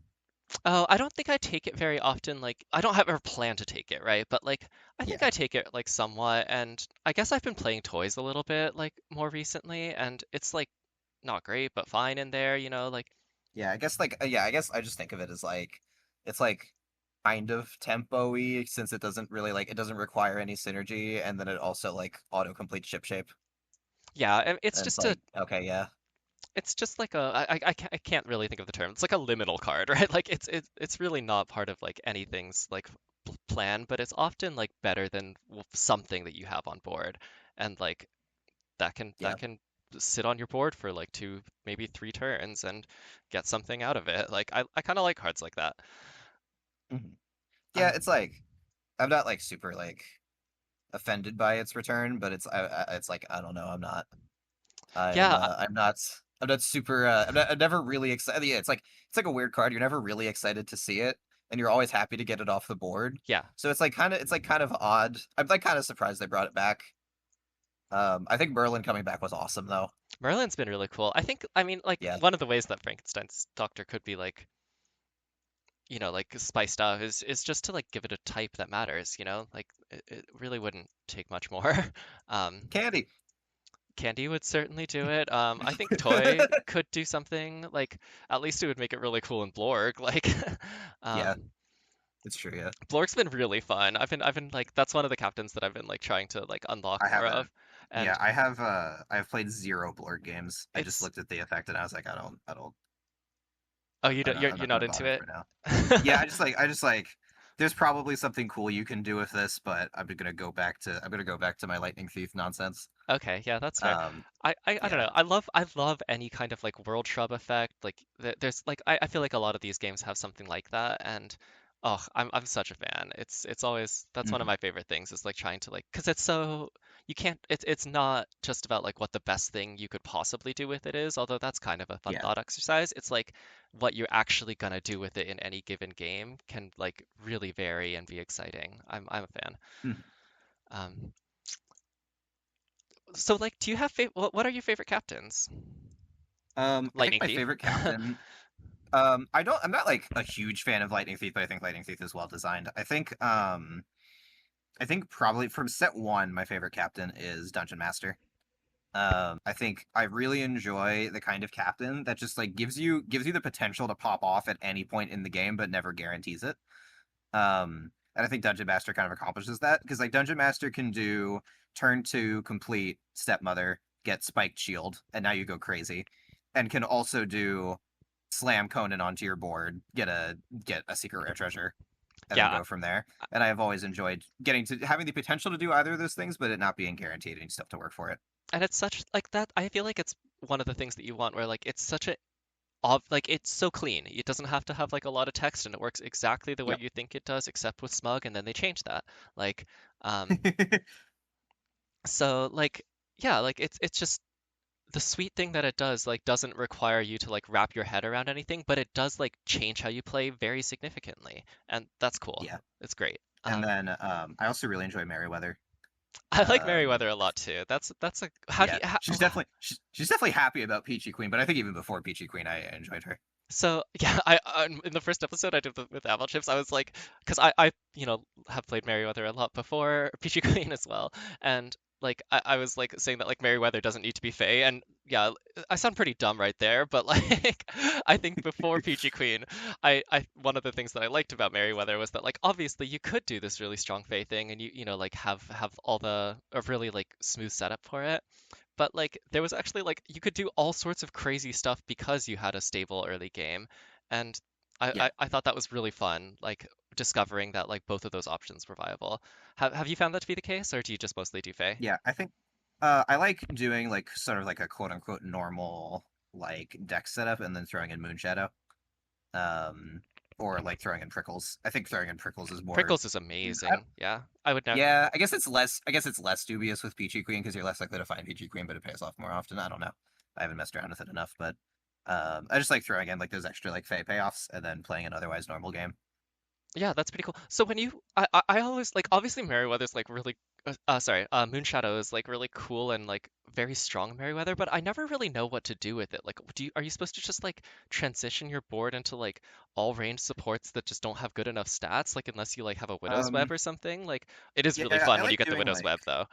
oh, I don't think I take it very often. Like I don't have ever plan to take it, right? But like I think Yeah. I take it like somewhat, and I guess I've been playing toys a little bit like more recently, and it's like not great, but fine in there, like Yeah, I guess like yeah, I guess I just think of it as like it's like kind of tempo-y since it doesn't really like it doesn't require any synergy and then it also like auto-complete ship shape. yeah, it's And it's just a like okay, yeah. it's just like I can't really think of the term. It's like a liminal card, right? Like it's really not part of like anything's like plan, but it's often like better than something that you have on board, and like Yeah. that can sit on your board for like two, maybe three turns and get something out of it. Like I kind of like cards like that. Mhm. Yeah, Um, it's like I'm not like super like offended by its return, but it's like I don't know, I'm not. yeah, I'm not. I'm not super. I'm never really excited. Yeah, it's like a weird card. You're never really excited to see it, and you're always happy to get it off the board. Yeah, So it's like kind of odd. I'm like kind of surprised they brought it back. I think Merlin coming back was awesome though. Merlin's been really cool. I think, I mean, like Yeah. one of the ways that Frankenstein's doctor could be like, like spiced up is just to like give it a type that matters, Like it really wouldn't take much more. Um, Candy. Candy would certainly do it. I think Toy could do something like at least it would make it really cool in Blorg. Like, Yeah, um, it's true. Yeah, Blorg's been really fun. I've been like that's one of the captains that I've been like trying to like unlock I more haven't. of. Yeah, And I have. I've played zero Blurred games. I just it's looked at the effect and I was like, I don't. oh you don't I'm you're not not gonna into bother it? for now. Yeah, I just like. There's probably something cool you can do with this, but I'm gonna go back to my Lightning Thief nonsense. Okay, yeah, that's fair. Um, I don't yeah. know. I love any kind of like world shrub effect. Like there's like I feel like a lot of these games have something like that, and oh, I'm such a fan. It's always that's one of Mhm. my favorite things is like trying to like because it's so you can't it's not just about like what the best thing you could possibly do with it is, although that's kind of a fun Yeah. thought exercise. It's like what you're actually gonna do with it in any given game can like really vary and be exciting. I'm a fan. Mhm. Um, so like, do you have what are your favorite captains? I think Lightning my Thief. favorite captain. I'm not like a huge fan of Lightning Thief, but I think Lightning Thief is well designed. I think probably from set one, my favorite captain is Dungeon Master. I think I really enjoy the kind of captain that just like gives you the potential to pop off at any point in the game, but never guarantees it. And I think Dungeon Master kind of accomplishes that because like Dungeon Master can do turn two complete stepmother, get spiked shield, and now you go crazy, and can also do slam Conan onto your board, get a secret rare treasure, and then Yeah, go from there. And I have always enjoyed getting to having the potential to do either of those things, but it not being guaranteed, and you still have to work for it. and it's such like that. I feel like it's one of the things that you want where like it's such a like it's so clean. It doesn't have to have like a lot of text and it works exactly the way Yep. you think it does, except with Smug, and then they change that. Like, um, so like yeah, like it's just the sweet thing that it does like doesn't require you to like wrap your head around anything, but it does like change how you play very significantly, and that's cool. Yeah. It's great. And then I also really enjoy Merryweather. I like Um, Merryweather a lot too. That's a how do yeah, you how, she's definitely happy about Peachy Queen, but I think even before Peachy Queen, I enjoyed her. so yeah I in the first episode I did with Apple Chips I was like because I have played Merryweather a lot before Peachy Queen as well and like I was like saying that like Merryweather doesn't need to be Fae and yeah I sound pretty dumb right there but like I think before Peachy Queen I one of the things that I liked about Merryweather was that like obviously you could do this really strong Fae thing and like have all the a really like smooth setup for it but like there was actually like you could do all sorts of crazy stuff because you had a stable early game and Yeah, I thought that was really fun like discovering that like both of those options were viable. Have you found that to be the case or do you just mostly do Fae? yeah. I think I like doing like sort of like a quote unquote normal like deck setup and then throwing in Moonshadow. Um, or like throwing in Prickles. I think throwing in Prickles is more. Prickles is amazing. Yeah, I would know. Yeah, I guess it's less. I guess it's less dubious with Peachy Queen because you're less likely to find Peachy Queen, but it pays off more often. I don't know. I haven't messed around with it enough, but I just like throwing in like those extra like Fey payoffs and then playing an otherwise normal game. Yeah, that's pretty cool. So when you, I always like obviously Merryweather's like really, sorry, Moonshadow is like really cool and like very strong Merryweather, but I never really know what to do with it. Like, are you supposed to just like transition your board into like all range supports that just don't have good enough stats, like unless you like have a Widow's Web Um, or something? Like, it is really yeah, fun I when you like get the doing Widow's like Web though.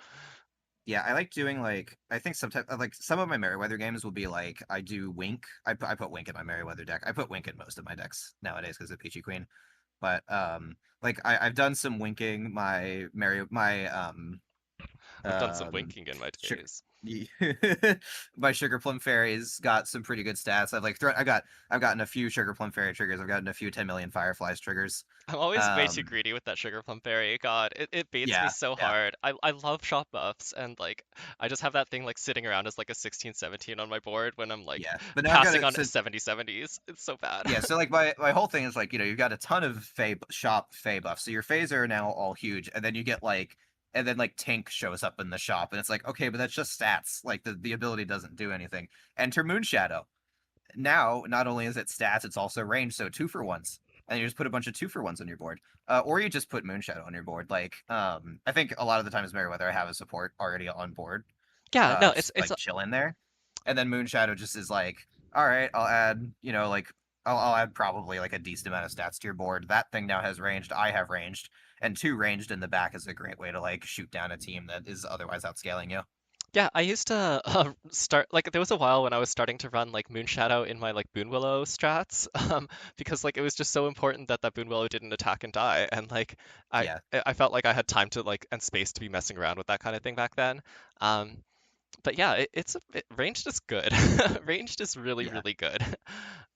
yeah, I like doing like I think sometimes like some of my Merryweather games will be like I do Wink. I put Wink in my Merryweather deck. I put Wink in most of my decks nowadays because of Peachy Queen. But like I've done some winking. My I've done some um winking in my sugar days. my Sugar Plum Fairies got some pretty good stats. I've like thrown I've gotten a few Sugar Plum Fairy triggers. I've gotten a few 10 million Fireflies triggers. I'm always way too Um greedy with that Sugar Plum Fairy. God, it baits me yeah, so yeah. hard. I love shop buffs and like I just have that thing like sitting around as like a 16/17 on my board when I'm like Yeah. But now I've got passing it on so 70/70s. It's so bad. yeah, so like my whole thing is like, you know, you've got a ton of Fey shop Fey buffs. So your Fays are now all huge, and then you get like and then like Tink shows up in the shop, and it's like, okay, but that's just stats. Like the ability doesn't do anything. Enter Moonshadow. Now, not only is it stats, it's also range, so two for ones. And you just put a bunch of two for ones on your board. Or you just put Moonshadow on your board. Like, I think a lot of the times Meriwether I have a support already on board. Yeah, no, Just it's like chilling there. And then Moonshadow just is like, all right, I'll add, like I'll add probably like a decent amount of stats to your board. That thing now has ranged, I have ranged, and two ranged in the back is a great way to like shoot down a team that is otherwise outscaling you. yeah, I used to start like there was a while when I was starting to run like Moonshadow in my like Boonwillow strats, because like it was just so important that that Boonwillow didn't attack and die, and like I Yeah, I felt like I had time to like and space to be messing around with that kind of thing back then. Um, but yeah, ranged is good. Ranged is really yeah, really good.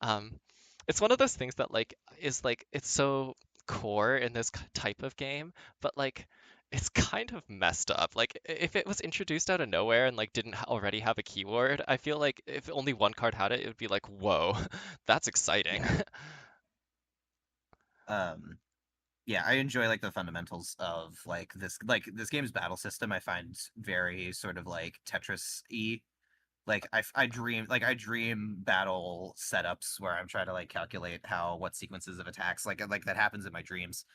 Um, it's one of those things that like is like it's so core in this type of game, but like it's kind of messed up. Like if it was introduced out of nowhere and like didn't already have a keyword, I feel like if only one card had it, it would be like, whoa, that's exciting. yeah. Um, yeah, I enjoy like the fundamentals of like this game's battle system. I find very sort of like Tetris-y. Like I dream battle setups where I'm trying to like calculate how what sequences of attacks like that happens in my dreams.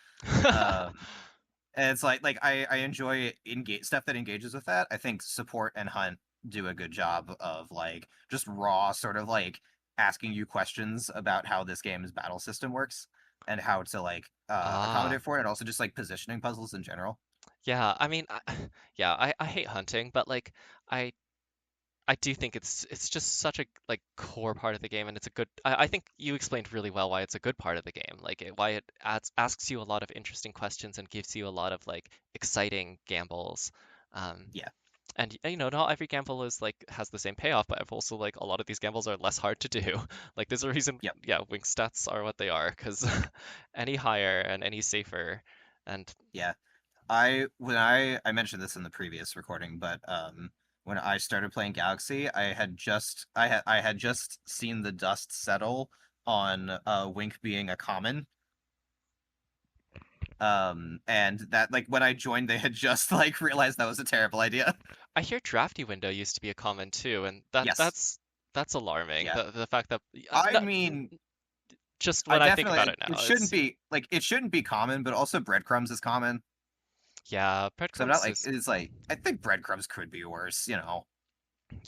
Um, and it's like I enjoy engage stuff that engages with that. I think support and hunt do a good job of like just raw sort of like asking you questions about how this game's battle system works and how to like Ah, accommodate for it, and also just like positioning puzzles in general. yeah. I mean, yeah, I hate hunting, but like I I do think it's just such a like core part of the game, and it's a good. I think you explained really well why it's a good part of the game, like why it asks you a lot of interesting questions and gives you a lot of like exciting gambles. Um, Yeah. and not every gamble is like has the same payoff, but I've also like a lot of these gambles are less hard to do. Like there's a reason, Yep. yeah, wing stats are what they are because any higher and any safer, and Yeah. I mentioned this in the previous recording, but when I started playing Galaxy, I had just seen the dust settle on Wink being a common. And that like when I joined they had just like realized that was a terrible idea. I hear drafty window used to be a common too, and Yes. that's alarming. Yeah. The fact that I no, mean, just I when I think definitely about it it now, shouldn't be like it shouldn't be common, but also breadcrumbs is common. yeah, So I'm not breadcrumbs like is it's like I think breadcrumbs could be worse.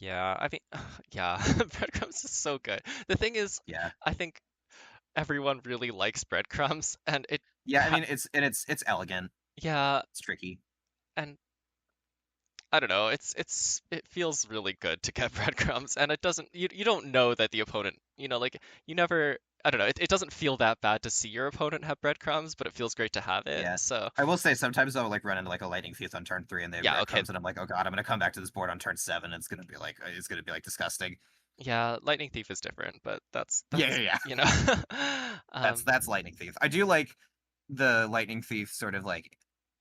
yeah. I mean, yeah, breadcrumbs is so good. The thing is, Yeah. I think everyone really likes breadcrumbs, and Yeah, I ha mean it's elegant. yeah, It's tricky. and I don't know. It feels really good to get breadcrumbs, and it doesn't. You don't know that the opponent. Like you never. I don't know. It doesn't feel that bad to see your opponent have breadcrumbs, but it feels great to have it. Yeah. So I will say sometimes I'll like run into like a lightning thief on turn 3 and they have yeah, okay. breadcrumbs and I'm like, oh god, I'm gonna come back to this board on turn 7. It's gonna be like disgusting. Yeah, Lightning Thief is different, but Yeah, yeah, that's yeah. That's um that's lightning thief. I do like the lightning thief sort of like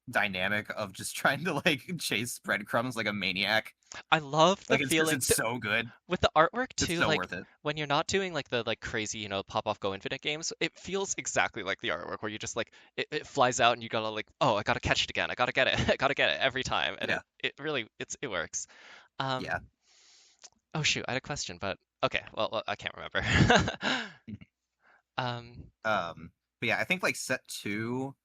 dynamic of just trying to like chase breadcrumbs like a maniac. I love the Like it's just feeling it's so good. with the artwork It's too, so like worth it. when you're not doing like the like crazy, pop off go infinite games, it feels exactly like the artwork where you just like it flies out and you gotta like, oh, I gotta catch it again. I gotta get it. I gotta get it every time. And Yeah. it really it works. Um Yeah. oh shoot, I had a question, but okay, well I can't remember. Um But yeah, I think like set 2.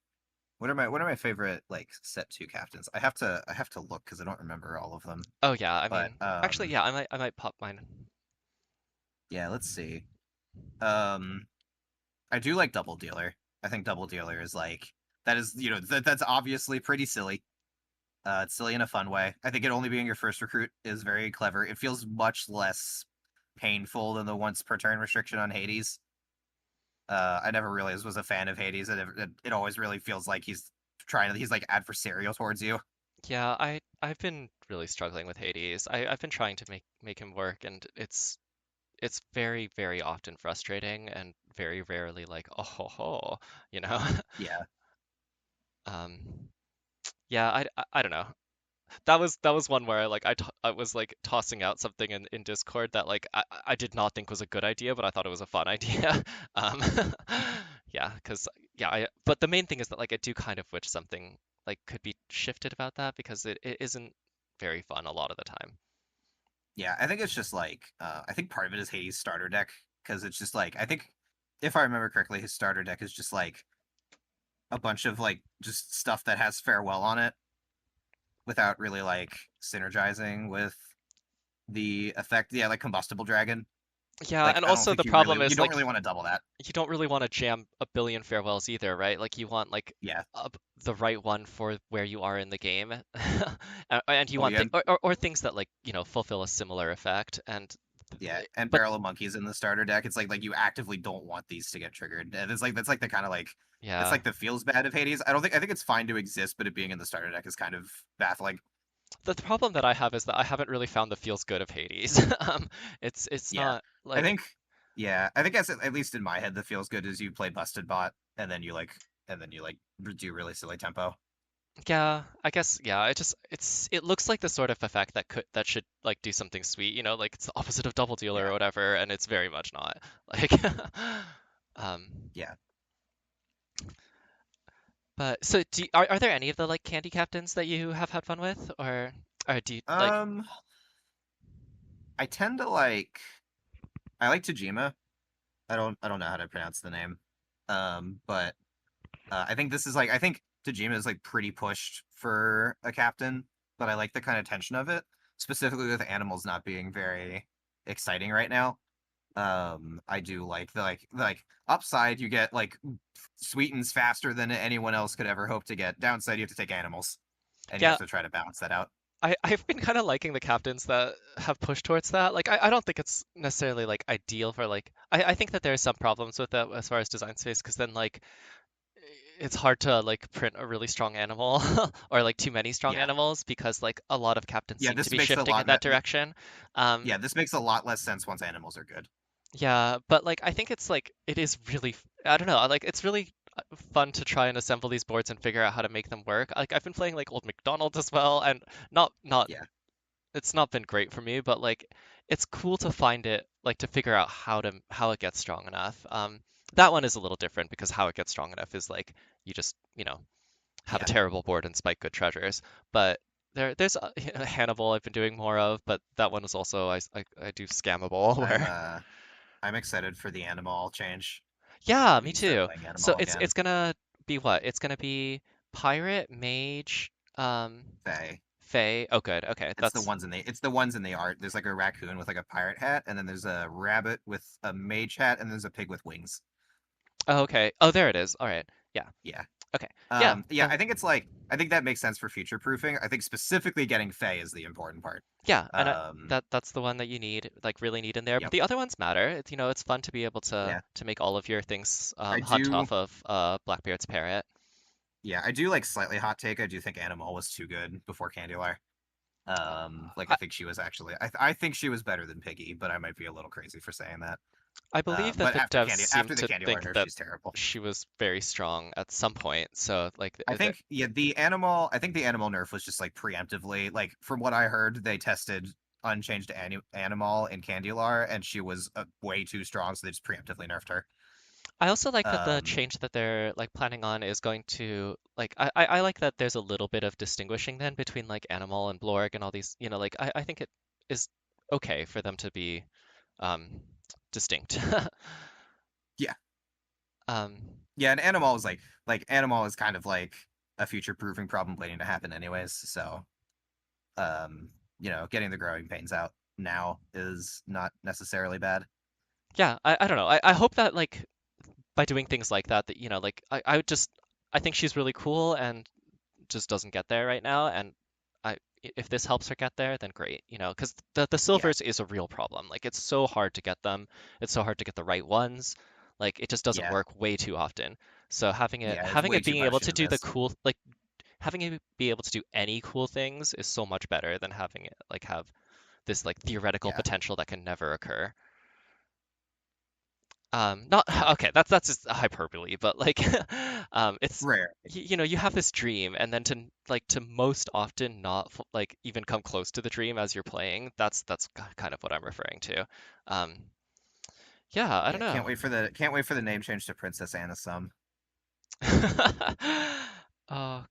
What are my favorite like set 2 captains? I have to look because I don't remember all of them. oh yeah, I But mean actually yeah, I might pop mine. yeah, let's see. Um I do like Double Dealer. I think Double Dealer is like that is that's obviously pretty silly. It's silly in a fun way. I think it only being your first recruit is very clever. It feels much less painful than the once per turn restriction on Hades. I never really was a fan of Hades. It always really feels like he's like adversarial towards you. Yeah, I've been really struggling with Hades. I've been trying to make him work, and it's very, very often frustrating and very rarely like, oh ho ho, you know? Yeah, Um, yeah, I don't know. That was one where I was like tossing out something in Discord that like I did not think was a good idea, but I thought it was a fun idea. Um, yeah, because yeah, but the main thing is that like I do kind of wish something. like could be shifted about that because it isn't very fun a lot of the time. Yeah, I think it's just like I think part of it is Hades' starter deck because it's just like I think if I remember correctly, his starter deck is just like a bunch of like just stuff that has farewell on it without really like synergizing with the effect. Yeah, like combustible dragon. Yeah, Like and I don't also think the problem you is don't like really want to double that. you don't really want to jam a billion farewells either, right? Like you want like Yeah. the right one for where you are in the game, and you Oh want yeah, or things that like fulfill a similar effect. And yeah, and but Barrel of Monkeys in the starter deck. It's like you actively don't want these to get triggered, and it's like that's like the kind of like it's yeah, like the feels bad of Hades. I think it's fine to exist, but it being in the starter deck is kind of baffling. the problem that I have is that I haven't really found the feels good of Hades. It's Yeah, not I like think yeah, I think at least in my head the feels good is you play Busted Bot and then you like do really silly tempo. yeah, I guess yeah. It looks like the sort of effect that should like do something sweet, like it's the opposite of Double Dealer or Yeah, whatever, and it's very much not. Like, um, yeah. but so are there any of the like candy captains that you have had fun with, or do you like? Um, I tend to like I like Tajima. I don't know how to pronounce the name. But I think this is like I think Tajima is like pretty pushed for a captain, but I like the kind of tension of it, specifically with animals not being very exciting right now. I do like the upside you get like sweetens faster than anyone else could ever hope to get. Downside you have to take animals, and you have Yeah, to try to balance that out. I've been kind of liking the captains that have pushed towards that. Like, I don't think it's necessarily like ideal for like. I think that there are some problems with that as far as design space, because then like it's hard to like print a really strong animal or like too many strong Yeah, animals because like a lot of captains yeah. seem to This be makes a shifting in lot. that direction. Um, Yeah, this makes a lot less sense once animals are good. yeah, but like I think it's like it is really I don't know, like it's really fun to try and assemble these boards and figure out how to make them work. Like I've been playing like Old McDonald as well, and not Yeah, it's not been great for me, but like it's cool to find it like to figure out how it gets strong enough. That one is a little different because how it gets strong enough is like you just have a yeah. terrible board and spike good treasures. But there's Hannibal I've been doing more of, but that one is also I do scammable I'm where uh I'm excited for the animal change yeah, when me you start too. playing So animal it's again. gonna be what? It's gonna be pirate, mage, Faye. fae. Oh, good. Okay, that's It's the ones in the art. There's like a raccoon with like a pirate hat, and then there's a rabbit with a mage hat, and there's a pig with wings. oh, okay. Oh, there it is. All right. Yeah. Yeah. Okay. Yeah. Yeah, I think it's like I think that makes sense for future proofing. I think specifically getting Faye is the important part. Yeah, and Um, that's the one that you need, like really need in there. But yep. the other ones matter. It's fun to be able Yeah. to make all of your things I hunt do off of Blackbeard's parrot. yeah, I do like slightly hot take. I do think Animal was too good before Candylar. Like I I, think she was actually I think she was better than Piggy, but I might be a little crazy for saying that. I believe that But the devs seem after the to Candylar think nerf, that she's terrible. she was very strong at some point. So like I think yeah, I think the animal nerf was just like preemptively like from what I heard, they tested unchanged animal in Candylar, and she was way too strong, so they just preemptively nerfed her. I also like that the Um, change that they're like planning on is going to like I like that there's a little bit of distinguishing then between like Animal and Blorg and all these, like I think it is okay for them to be um distinct. yeah, Um, yeah, and animal is like animal is kind of like a future proofing problem waiting to happen anyways. So um, getting the growing pains out now is not necessarily bad. yeah, I don't know. I hope that like by doing things like that that like I would just I think she's really cool and just doesn't get there right now and if this helps her get there then great, because the Yeah, silvers is a real problem. Like it's so hard to get them. It's so hard to get the right ones. Like it just doesn't yeah, work way too often. So yeah. It's having way it too being able much to and do the miss. cool like having it be able to do any cool things is so much better than having it like have this like theoretical Yeah, potential that can never occur. Not yeah. okay. That's just a hyperbole, but like, it's Rare. you have this dream, and then to most often not like even come close to the dream as you're playing. That's kind of what I'm referring to. Um, yeah, I don't Yeah, know. can't wait for the name change to Princess Anna Sum. Oh,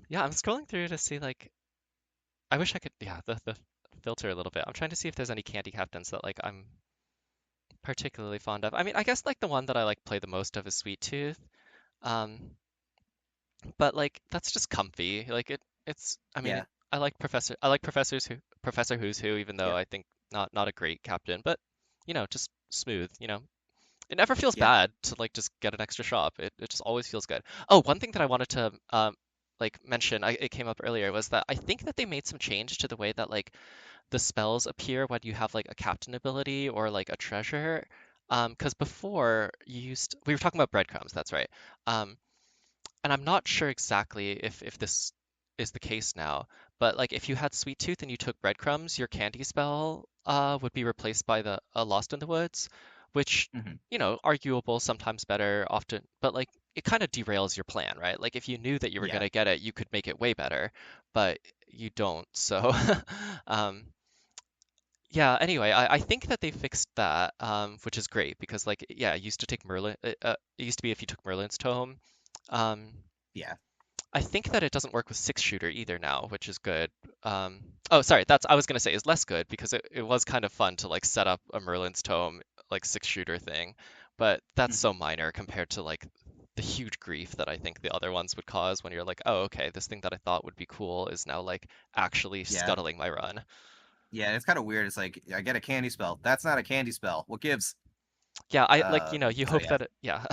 Yeah, I'm scrolling through to see like I wish I could, yeah, the filter a little bit. I'm trying to see if there's any candy captains that like I'm particularly fond of. I mean, I guess like the one that I like play the most of is Sweet Tooth. Um, but like that's just comfy. Like it's I mean, Yeah. I like Professor Who's Who, even though Yep. I think not a great captain, but just smooth, It never feels Yeah. bad to like just get an extra shop. It just always feels good. Oh, one thing that I wanted to like mention, it came up earlier, was that I think that they made some change to the way that like the spells appear when you have like a captain ability or like a treasure. Because before we were talking about breadcrumbs, that's right. Um, and I'm not sure exactly if this is the case now, but like if you had Sweet Tooth and you took breadcrumbs, your candy spell would be replaced by the Lost in the Woods, which, Hmm. arguable, sometimes better, often, but like it kind of derails your plan, right? Like if you knew that you were Yeah. gonna get it, you could make it way better, but you don't. So um yeah, anyway, I think that they fixed that, which is great because like yeah, it used to take it used to be if you took Merlin's tome. Um, Yeah. I think that it doesn't work with six shooter either now, which is good. Oh, sorry, that's I was gonna say is less good because it was kind of fun to like set up a Merlin's Tome like six shooter thing, but that's Hmm. so minor compared to like the huge grief that I think the other ones would cause when you're like, oh, okay, this thing that I thought would be cool is now like actually Yeah. scuttling my run. Yeah. It's kind of weird. It's like I get a candy spell. That's not a candy spell. What gives? Yeah, I like, you So hope yeah. that yeah.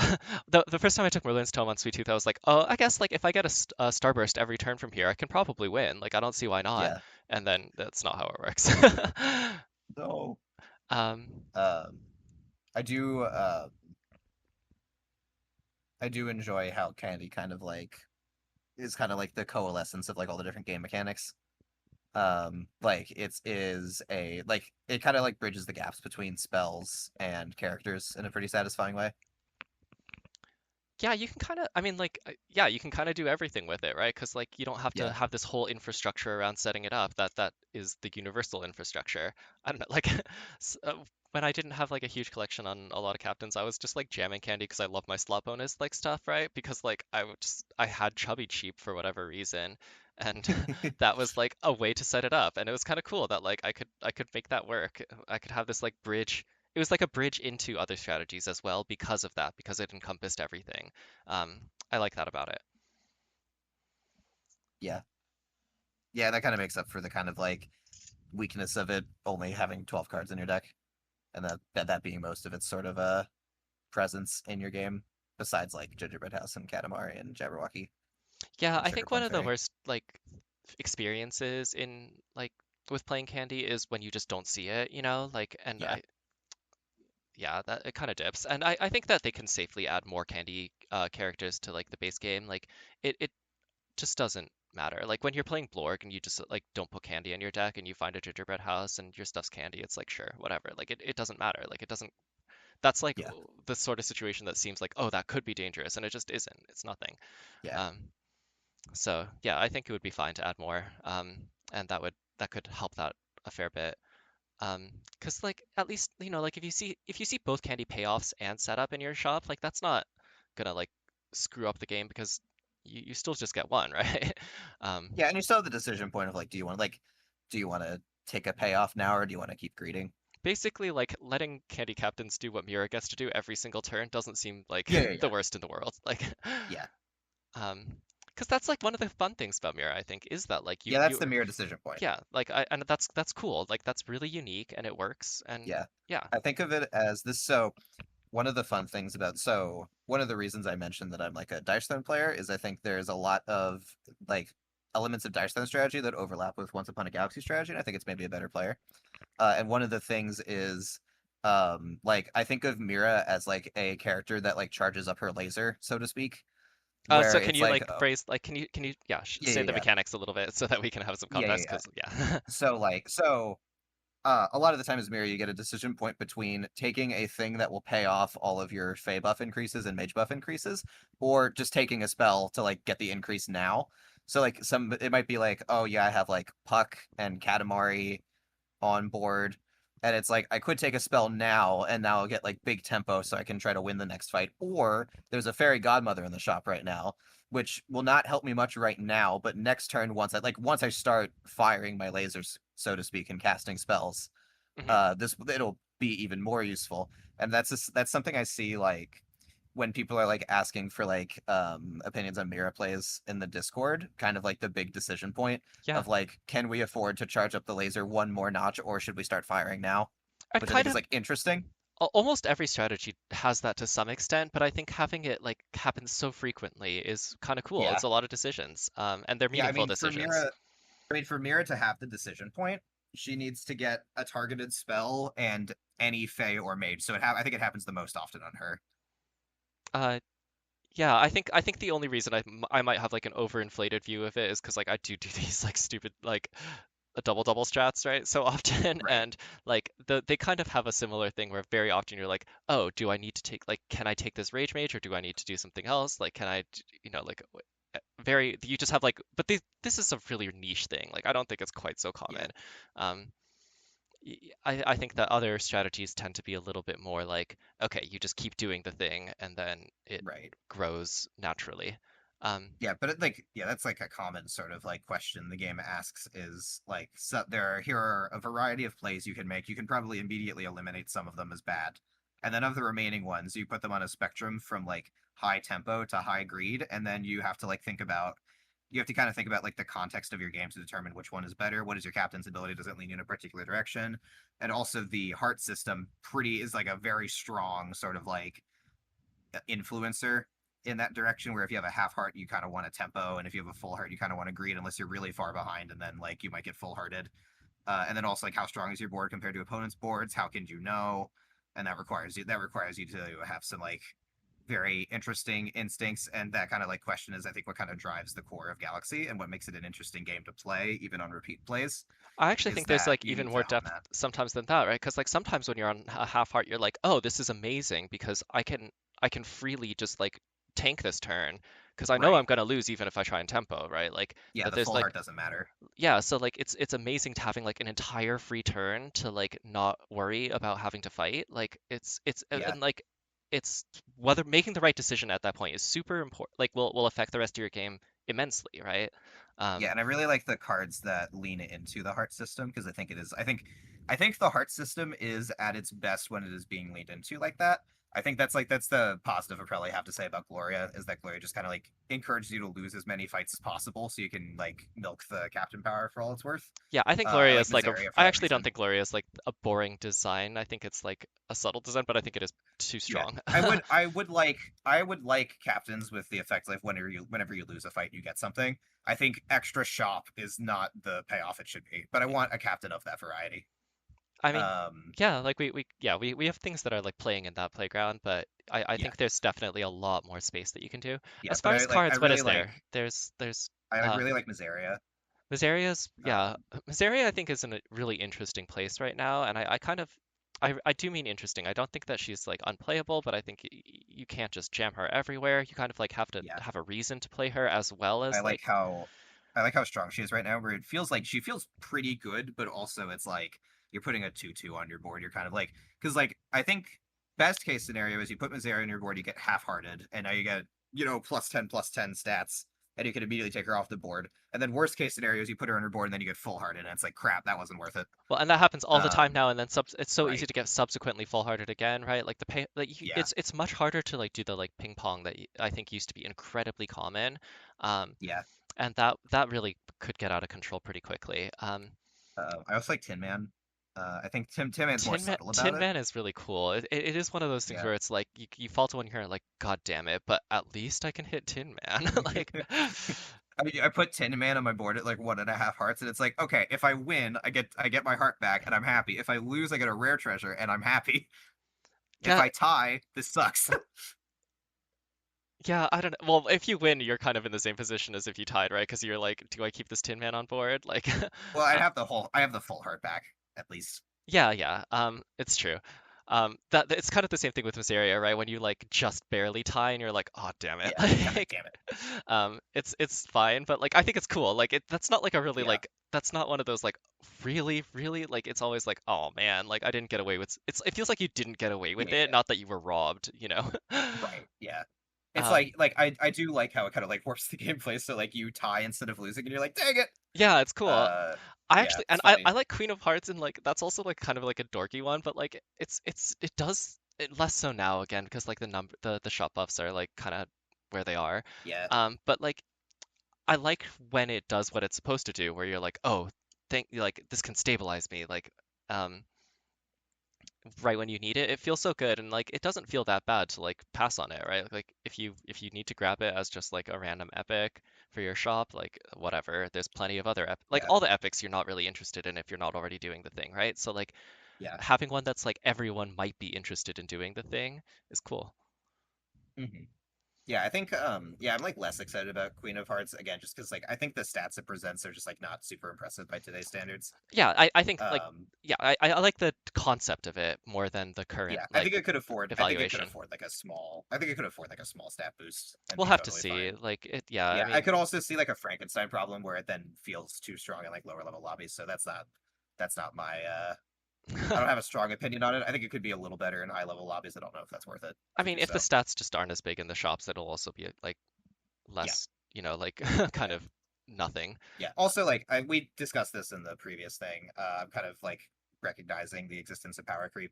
The first time I took Merlin's Tome on Sweet Tooth, I was like, oh, I guess like if I get a Starburst every turn from here, I can probably win. Like I don't see why not. Yeah. And then that's not how it works. No. Um, Um, I do. I do enjoy how candy kind of like is kind of like the coalescence of like all the different game mechanics. Like it is a like it kind of like bridges the gaps between spells and characters in a pretty satisfying way. yeah, you can kind of, I mean, like, yeah, you can kind of do everything with it, right? Because like you don't have to Yeah. have this whole infrastructure around setting it up. That is the universal infrastructure. I don't know, like, when I didn't have like a huge collection on a lot of captains, I was just like jamming candy because I love my slot bonus like stuff, right? Because like I had chubby cheap for whatever reason, and that was like a way to set it up, and it was kind of cool that like I could make that work. I could have this like bridge. It was like a bridge into other strategies as well because of that, because it encompassed everything. I like that about it. Yeah. Yeah, that kind of makes up for the kind of like weakness of it only having 12 cards in your deck, and that being most of its sort of presence in your game, besides like Gingerbread House and Katamari and Jabberwocky Yeah, and I Sugar think one Plum of the Fairy. worst like experiences in like with playing candy is when you just don't see it, like, and Yeah. yeah, that it kind of dips. And I think that they can safely add more candy characters to like the base game. Like it just doesn't matter. Like when you're playing Blorg and you just like don't put candy in your deck and you find a gingerbread house and your stuff's candy, it's like sure, whatever. Like it doesn't matter. Like it doesn't that's like Yeah. the sort of situation that seems like, oh, that could be dangerous, and it just isn't. It's nothing. Yeah. Um, so yeah, I think it would be fine to add more, and that could help that a fair bit. Because like at least like if you see both candy payoffs and setup in your shop, like that's not gonna like screw up the game because you still just get one, right? Um, Yeah, and you still have the decision point of like, do you want to take a payoff now, or do you want to keep greeting? Basically, like letting candy captains do what Mira gets to do every single turn doesn't seem like Yeah, yeah, the yeah. worst in the world. Like, Yeah. um, because that's like one of the fun things about Mira, I think, is that like Yeah, that's the mirror decision point. yeah, like and that's cool. Like that's really unique and it works. And Yeah. yeah. I think of it as this. One of the fun things about one of the reasons I mentioned that I'm like a Dice Stone player is I think there's a lot of like elements of Dice Stone strategy that overlap with Once Upon a Galaxy strategy, and I think it's maybe a better player. And one of the things is like I think of Mira as like a character that like charges up her laser, so to speak, where So can it's you like like phrase like can you yeah yeah, say yeah, the yeah. mechanics a little bit so that we can have some Yeah, yeah, context? yeah. Because yeah. A lot of the time as Mirror, you get a decision point between taking a thing that will pay off all of your Fey buff increases and Mage buff increases, or just taking a spell to like get the increase now. So like it might be like, oh yeah, I have like Puck and Katamari on board, and it's like I could take a spell now, and now I'll get like big tempo, so I can try to win the next fight. Or there's a Fairy Godmother in the shop right now, which will not help me much right now. But next turn, once I start firing my lasers, so to speak, and casting spells, Hmm. this it'll be even more useful. And that's something I see like when people are like asking for like opinions on Mira plays in the Discord, kind of like the big decision point Yeah, of like, can we afford to charge up the laser one more notch, or should we start firing now? I Which I think kind is of like interesting. almost every strategy has that to some extent, but I think having it like happen so frequently is kind of cool. Yeah. It's a lot of decisions, and they're Yeah, I meaningful mean decisions. For Mira to have the decision point, she needs to get a targeted spell and any Fey or Mage. I think it happens the most often on her. Uh, yeah, I think the only reason I might have like an overinflated view of it is because like I do these like stupid like a double strats, right? So often, Right. and like they kind of have a similar thing where very often you're like, oh, do I need to take like can I take this rage mage or do I need to do something else? Like can like very you just have like but this is a really niche thing. Like I don't think it's quite so Yeah. common. Um, I think that other strategies tend to be a little bit more like, okay, you just keep doing the thing and then it Right. grows naturally. Um, Yeah, but that's like a common sort of like question the game asks is like, so here are a variety of plays you can make. You can probably immediately eliminate some of them as bad. And then of the remaining ones, you put them on a spectrum from like high tempo to high greed, and then you have to kind of think about like the context of your game to determine which one is better. What is your captain's ability? Does it lean you in a particular direction? And also the heart system pretty is like a very strong sort of like influencer in that direction where if you have a half heart you kind of want a tempo, and if you have a full heart you kind of want to greed unless you're really far behind, and then like you might get full hearted. And then also like how strong is your board compared to opponents boards, how can you know? And that requires you to have some like very interesting instincts, and that kind of like question is I think what kind of drives the core of Galaxy and what makes it an interesting game to play even on repeat plays, I actually is think there's that like you even need to more hone depth that. sometimes than that, right? Because like sometimes when you're on a half heart, you're like, oh, this is amazing because I can freely just like tank this turn because I know I'm Right. gonna lose even if I try and tempo, right? Like Yeah, that the there's full like heart doesn't matter. yeah, so like it's amazing to having like an entire free turn to like not worry about having to fight. Like Yeah. and like it's whether making the right decision at that point is super important. Like will affect the rest of your game immensely, right? Yeah, Um, and I really like the cards that lean into the heart system because I think it is. I think the heart system is at its best when it is being leaned into like that. I think that's the positive I probably have to say about Gloria is that Gloria just kind of like encourages you to lose as many fights as possible so you can like milk the captain power for all it's worth. yeah, I think I Gloria like is like Miseria for I that actually don't reason. think Gloria is like a boring design. I think it's like a subtle design, but I think it is too Yeah, strong. I would like captains with the effect like whenever you lose a fight you get something. I think extra shop is not the payoff it should be, but I want a captain of that variety. I mean, Um, yeah, like we have things that are like playing in that playground, but I yeah, think there's definitely a lot more space that you can do. yeah, As but far I as like I cards, what really is like there? There's I like uh really like Miseria. Miseria's yeah, Um, Miseria I think is in a really interesting place right now, and I kind of I do mean interesting. I don't think that she's like unplayable, but I think you can't just jam her everywhere. You kind of like have to yeah, have a reason to play her as well I as like like how I like how strong she is right now. Where it feels like she feels pretty good, but also it's like you're putting a 2/2 on your board. You're kind of like because like I think best case scenario is you put Miseria on your board, you get half-hearted, and now you get +10/+10 stats, and you can immediately take her off the board. And then worst case scenario is you put her on her board, and then you get full-hearted, and it's like crap, that wasn't worth it. well, and that happens all the time Um, now, and then it's so easy right. to get subsequently full-hearted again, right? Like the pay, like Yeah. it's much harder to like do the like ping pong that I think used to be incredibly common, um, Yeah. and that really could get out of control pretty quickly. I also like Tin Man. I think Tin Man's more subtle about Tin it. Man is really cool. It is one of those things Yeah. where it's like you fall to one here and like, God damn it, but at least I can hit Tin Man. Like, I mean, I put Tin Man on my board at like 1.5 hearts, and it's like, okay, if I win, I get my heart back, and I'm happy. If I lose, I get a rare treasure, and I'm happy. If yeah, I tie, this sucks. yeah, I don't know. Well, if you win, you're kind of in the same position as if you tied, right? Because you're like, do I keep this Tin Man on board? Like, Well, I have the full heart back at least. yeah, yeah, it's true. It's kind of the same thing with Miseria, right? When you like just barely tie and you're like, oh damn it, Yeah. God like, damn it. it's fine, but like I think it's cool. Like that's not like a really Yeah. like that's not one of those like really like it's always like, oh man, like I didn't get away with it feels like you didn't get away Yeah. with Yeah. it, not that you were robbed, you know? Right. Yeah. It's Um, like I do like how it kind of like warps the gameplay, so like you tie instead of losing, and you're like, dang it. yeah, it's cool. Uh, I yeah, actually, and it's funny. I like Queen of Hearts, and like that's also like kind of like a dorky one, but like it does it less so now again because like the shop buffs are like kind of where they are. Yeah, But like I like when it does what it's supposed to do, where you're like, oh, think like this can stabilize me, like um right when you need it. It feels so good, and like it doesn't feel that bad to like pass on it, right? Like if you need to grab it as just like a random epic for your shop, like whatever. There's plenty of other like yeah, all the epics you're not really interested in if you're not already doing the thing, right? So like yeah. having one that's like everyone might be interested in doing the thing is cool. hmm Yeah, I think yeah, I'm like less excited about Queen of Hearts again, just because like I think the stats it presents are just like not super impressive by today's standards. Yeah, I think like Um, yeah, I like the concept of it more than the current yeah, like I think it could evaluation. afford like a small, I think it could afford like a small stat boost and We'll be have to totally see. fine. Like it, yeah, I Yeah, I mean, could also see like a Frankenstein problem where it then feels too strong in like lower level lobbies, so that's not my I don't have a strong opinion on it. I think it could be a little better in high level lobbies. I don't know if that's worth it I to mean, do if the so. stats just aren't as big in the shops, it'll also be like Yeah, less, like kind yeah. of nothing. Yeah. Also, like we discussed this in the previous thing. I'm kind of like recognizing the existence of power creep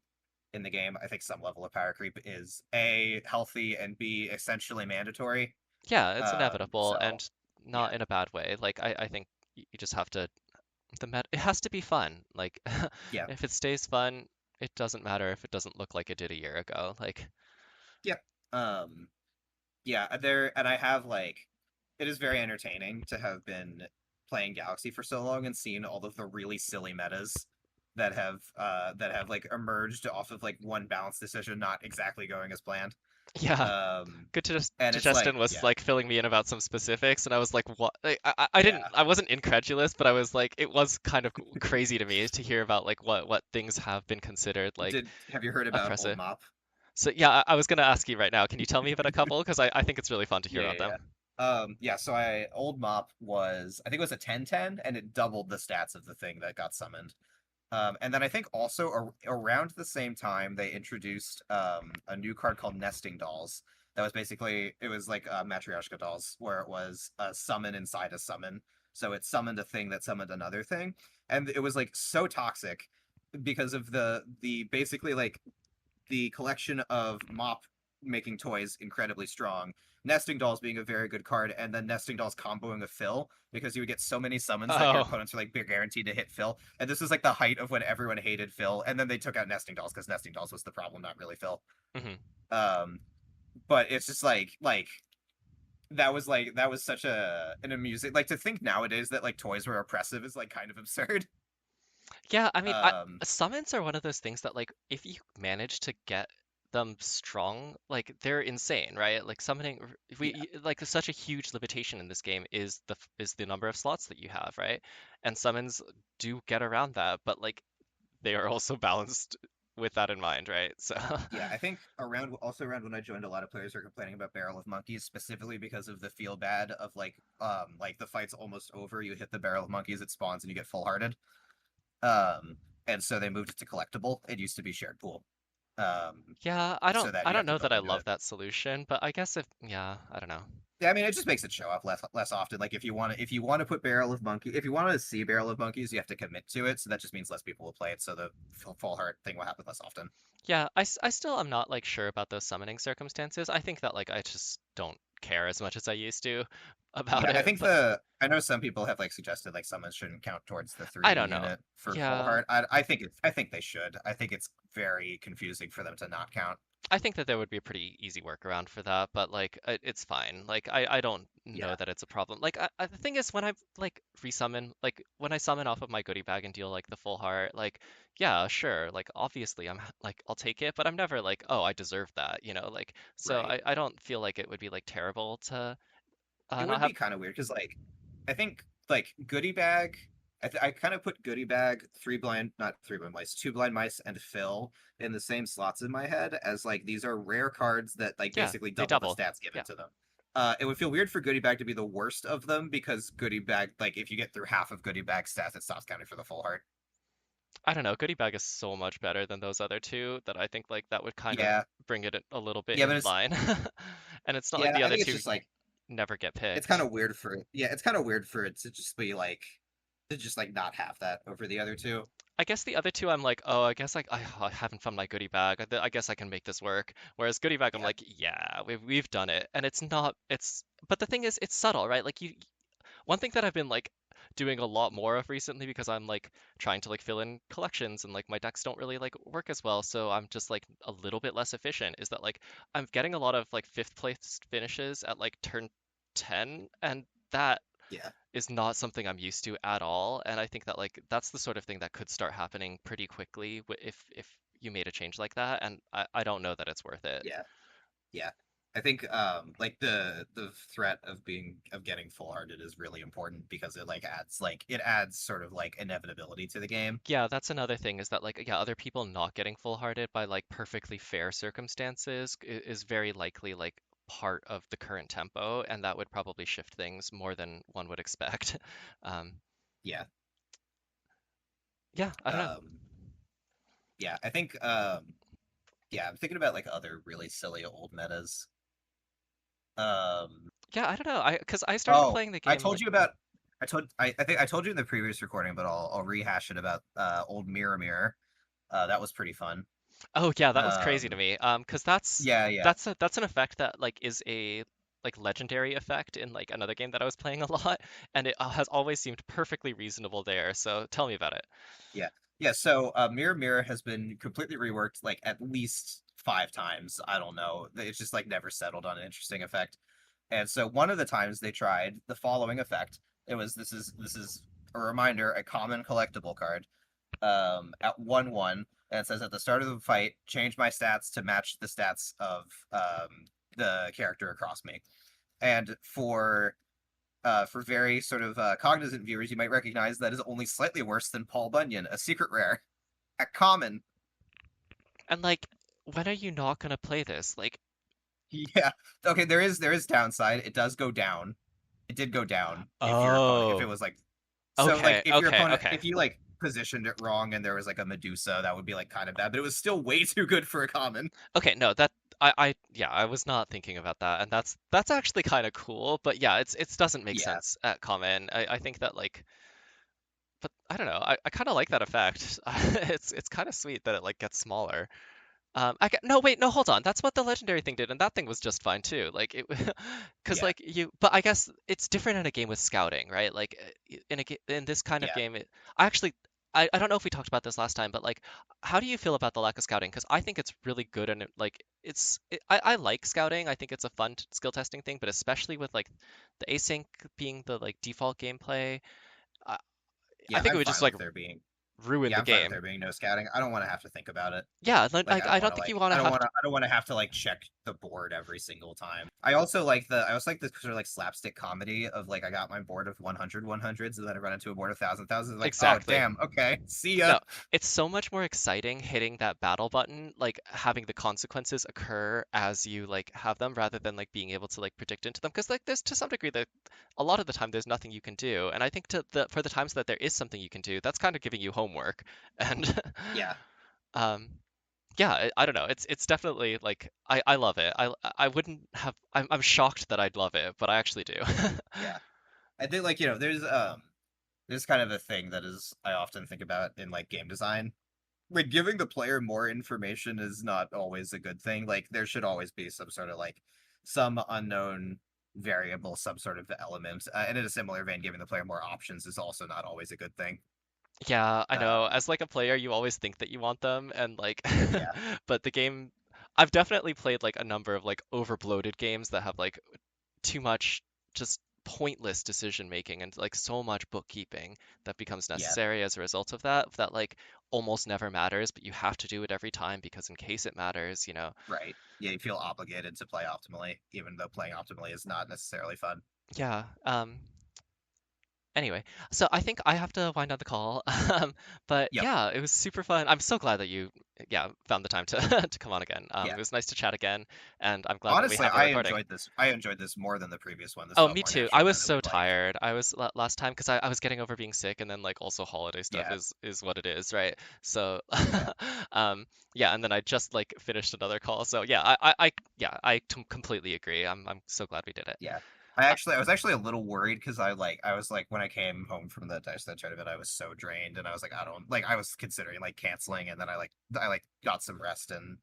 in the game. I think some level of power creep is A, healthy, and B, essentially mandatory. Yeah, it's inevitable So and yeah, not in a bad way. Like I think you just have to it has to be fun. Like yeah, if it stays fun, it doesn't matter if it doesn't look like it did a year ago. Like yeah. Um, yeah, there, and I have like, it is very entertaining to have been playing Galaxy for so long and seen all of the really silly metas that have like emerged off of like one balance decision not exactly going as planned. yeah, Um, good to just and it's like, Justin was yeah, like filling me in about some specifics, and I was like, "What?" Like, yeah. I wasn't incredulous, but I was like, it was kind of crazy to me to hear about like what things have been considered like Did have you heard about Old oppressive. Mop? So yeah, I was gonna ask you right now. Can you tell me about a couple? Because I think it's really fun to hear Yeah, about yeah, them. yeah. Yeah, so I Old Mop was I think it was a 10-10 and it doubled the stats of the thing that got summoned. And then I think also around the same time they introduced a new card called Nesting Dolls. That was basically it was like Matryoshka dolls, where it was a summon inside a summon. So it summoned a thing that summoned another thing, and it was like so toxic because of the basically like the collection of Mop making toys incredibly strong. Nesting Dolls being a very good card, and then Nesting Dolls comboing a Fill because you would get so many summons that your Oh, opponents were like guaranteed to hit Fill. And this was like the height of when everyone hated Fill, and then they took out Nesting Dolls because Nesting Dolls was the problem, not really Fill. hmm. Um, but it's just like that was such a an amusing like to think nowadays that like toys were oppressive is like kind of absurd. Yeah, I mean, Um, summons are one of those things that like if you manage to get them strong, like they're insane, right? Like summoning, yeah, like such a huge limitation in this game is the number of slots that you have, right? And summons do get around that, but like they are also balanced with that in mind, right? So Yeah, I think around when I joined, a lot of players were complaining about Barrel of Monkeys specifically because of the feel bad of like the fight's almost over, you hit the Barrel of Monkeys, it spawns and you get full hearted. Um, and so they moved it to collectible. It used to be shared pool. yeah, So that I you don't have to know that build I into love it. that solution, but I guess if yeah, I don't know. Yeah, I mean, it just makes it show up less often. Like if you want to put Barrel of Monkey, if you want to see Barrel of Monkeys, you have to commit to it. So that just means less people will play it. So the full heart thing will happen less often. Yeah, I still am not like sure about those summoning circumstances. I think that like I just don't care as much as I used to about Yeah, I it, think but I know some people have like suggested like summons shouldn't count towards the I 3D don't know. unit for full Yeah, heart. I think they should. I think it's very confusing for them to not count. I think that there would be a pretty easy workaround for that, but like it's fine. Like I don't know Yeah, that it's a problem. Like the thing is when I like resummon, like when I summon off of my goodie bag and deal like the full heart, like yeah, sure. Like obviously like I'll take it, but I'm never like, oh, I deserve that, like so right. I don't feel like it would be like terrible to It not would have be kind of weird because like I think like goodie bag. I kind of put goodie bag, not three blind mice, two blind mice, and Phil in the same slots in my head as like these are rare cards that like yeah, basically they double the double. stats given Yeah. to them. It would feel weird for goodie bag to be the worst of them because goodie bag, like if you get through half of goodie bag stats, it stops counting for the full heart. I don't know. Goodie Bag is so much better than those other two that I think like that would kind of Yeah, bring it a little bit yeah, in but it's line. And it's not like Yeah, the I other think it's two just like never get it's kind picked. of weird for yeah, it's kind of weird for it to just be like to just like not have that over the other two. I guess the other two, I'm like, oh, I guess like I haven't found my goodie bag. I guess I can make this work. Whereas goodie bag, I'm Yeah, like, yeah, we've done it, and it's not. It's but the thing is, it's subtle, right? Like one thing that I've been like doing a lot more of recently because I'm like trying to like fill in collections and like my decks don't really like work as well, so I'm just like a little bit less efficient. Is that like I'm getting a lot of like fifth place finishes at like turn 10, and that yeah, is not something I'm used to at all. And I think that like that's the sort of thing that could start happening pretty quickly if you made a change like that. And I don't know that it's worth it. yeah, yeah. I think like the threat of being of getting full hearted is really important because it adds sort of like inevitability to the game. Yeah, that's another thing is that like yeah, other people not getting full-hearted by like perfectly fair circumstances is very likely like part of the current tempo, and that would probably shift things more than one would expect. Um, Yeah. yeah, I don't know. Um yeah, I think yeah, I'm thinking about like other really silly old metas. Um Yeah, I don't know. I because I started oh, playing the I game told like you about I think I told you in the previous recording, but I'll rehash it about old Mirror Mirror. That was pretty fun. oh yeah, that was crazy to Um me. Because that's yeah, yeah. that's an effect that like is a like legendary effect in like another game that I was playing a lot, and it has always seemed perfectly reasonable there. So tell me about it. Yeah. Yeah, so Mirror Mirror has been completely reworked like at least 5 times. I don't know. It's just like never settled on an interesting effect. And so one of the times they tried the following effect. It was this is a reminder, a common collectible card. At 1/1, and it says at the start of the fight, change my stats to match the stats of the character across me. And for very sort of cognizant viewers, you might recognize that is only slightly worse than Paul Bunyan, a secret rare at common. And like, when are you not gonna play this? Like, Yeah. Okay, there is downside. It does go down. It did go down if your opponent if it oh, was like so like okay, if your okay, opponent okay. if you like positioned it wrong and there was like a Medusa, that would be like kind of bad, but it was still way too good for a common. Okay, no, that yeah, I was not thinking about that, and that's actually kind of cool. But yeah, it doesn't make Yeah. sense at common. I think that like, but I don't know. I kind of like that effect. It's kind of sweet that it like gets smaller. No, wait, no, hold on. That's what the legendary thing did, and that thing was just fine too. Like it, because Yeah. like but I guess it's different in a game with scouting, right? Like in this kind of Yeah. game, I actually, I don't know if we talked about this last time, but like, how do you feel about the lack of scouting? Because I think it's really good, and like I like scouting. I think it's a fun skill testing thing, but especially with like the async being the like default gameplay, I, I Yeah, think it I'm would just fine like with there being ruin yeah, the I'm fine with game. there being no scouting. I don't want to have to think about it. Yeah, Like like I don't think you want to have to. I don't want to have to like check the board every single time. I also like the sort of like slapstick comedy of like I got my board of 100 and then I run into a board of 1,000 like, oh Exactly. damn, okay, see ya. No, it's so much more exciting hitting that battle button, like having the consequences occur as you like have them rather than like being able to like predict into them. Because like there's to some degree that a lot of the time there's nothing you can do. And I think to the for the times that there is something you can do, that's kind of giving you homework. And Yeah, um yeah, I don't know. It's definitely like I love it. I wouldn't have I'm shocked that I'd love it, but I actually do. yeah. I think like there's kind of a thing that is I often think about in like game design. Like giving the player more information is not always a good thing. Like there should always be some sort of like some unknown variable, some sort of element. And in a similar vein, giving the player more options is also not always a good thing. Yeah, I know. Um, As like a player, you always think that you want them and like yeah, but the game I've definitely played like a number of like over bloated games that have like too much just pointless decision making and like so much bookkeeping that becomes yeah, necessary as a result of that like almost never matters, but you have to do it every time because in case it matters, you know. right. Yeah, you feel obligated to play optimally, even though playing optimally is not necessarily fun. Yeah. Anyway, so I think I have to wind down the call. But Yep. yeah, it was super fun. I'm so glad that you, yeah, found the time to to come on again. Yeah. It was nice to chat again, and I'm glad that we Honestly, have a I recording. enjoyed this. I enjoyed this more than the previous one. This Oh, felt me more too. I natural was than it so looked like. tired. I was last time because I was getting over being sick, and then like also holiday stuff Yeah. is what it is, right? So, Yeah. um, yeah, and then I just like finished another call. So yeah, yeah, completely agree. I'm so glad we did it. Yeah. Uh, I was actually a little worried because I was like when I came home from the Dice That tournament, I was so drained and I was like, I don't like I was considering like canceling and then I like got some rest and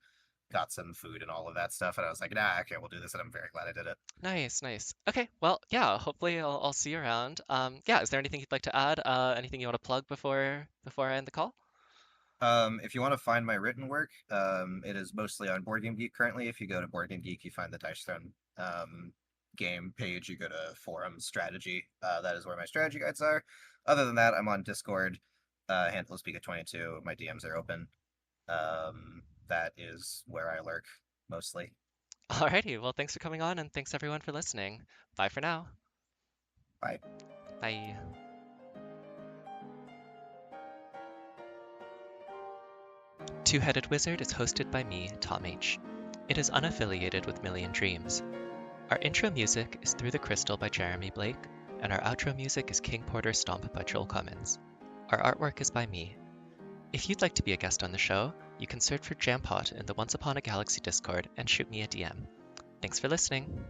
got some food and all of that stuff and I was like, nah, okay, we'll do this and I'm very glad I did it. Nice, nice. Okay, well, yeah, hopefully I'll see you around. Yeah, is there anything you'd like to add? Anything you want to plug before I end the call? If you want to find my written work, it is mostly on Board Game Geek currently. If you go to Board Game Geek, you find the Dice Throne game page. You go to forum strategy. That is where my strategy guides are. Other than that, I'm on Discord. Handle is Pika22. My DMs are open. That is where I lurk mostly. Alrighty, well, thanks for coming on, and thanks everyone for listening. Bye for now. Bye. Bye. Two-Headed Wizard is hosted by me, Tom H. It is unaffiliated with Million Dreams. Our intro music is Through the Crystal by Jeremy Blake, and our outro music is King Porter Stomp by Joel Cummins. Our artwork is by me. If you'd like to be a guest on the show, you can search for Jampot in the Once Upon a Galaxy Discord and shoot me a DM. Thanks for listening.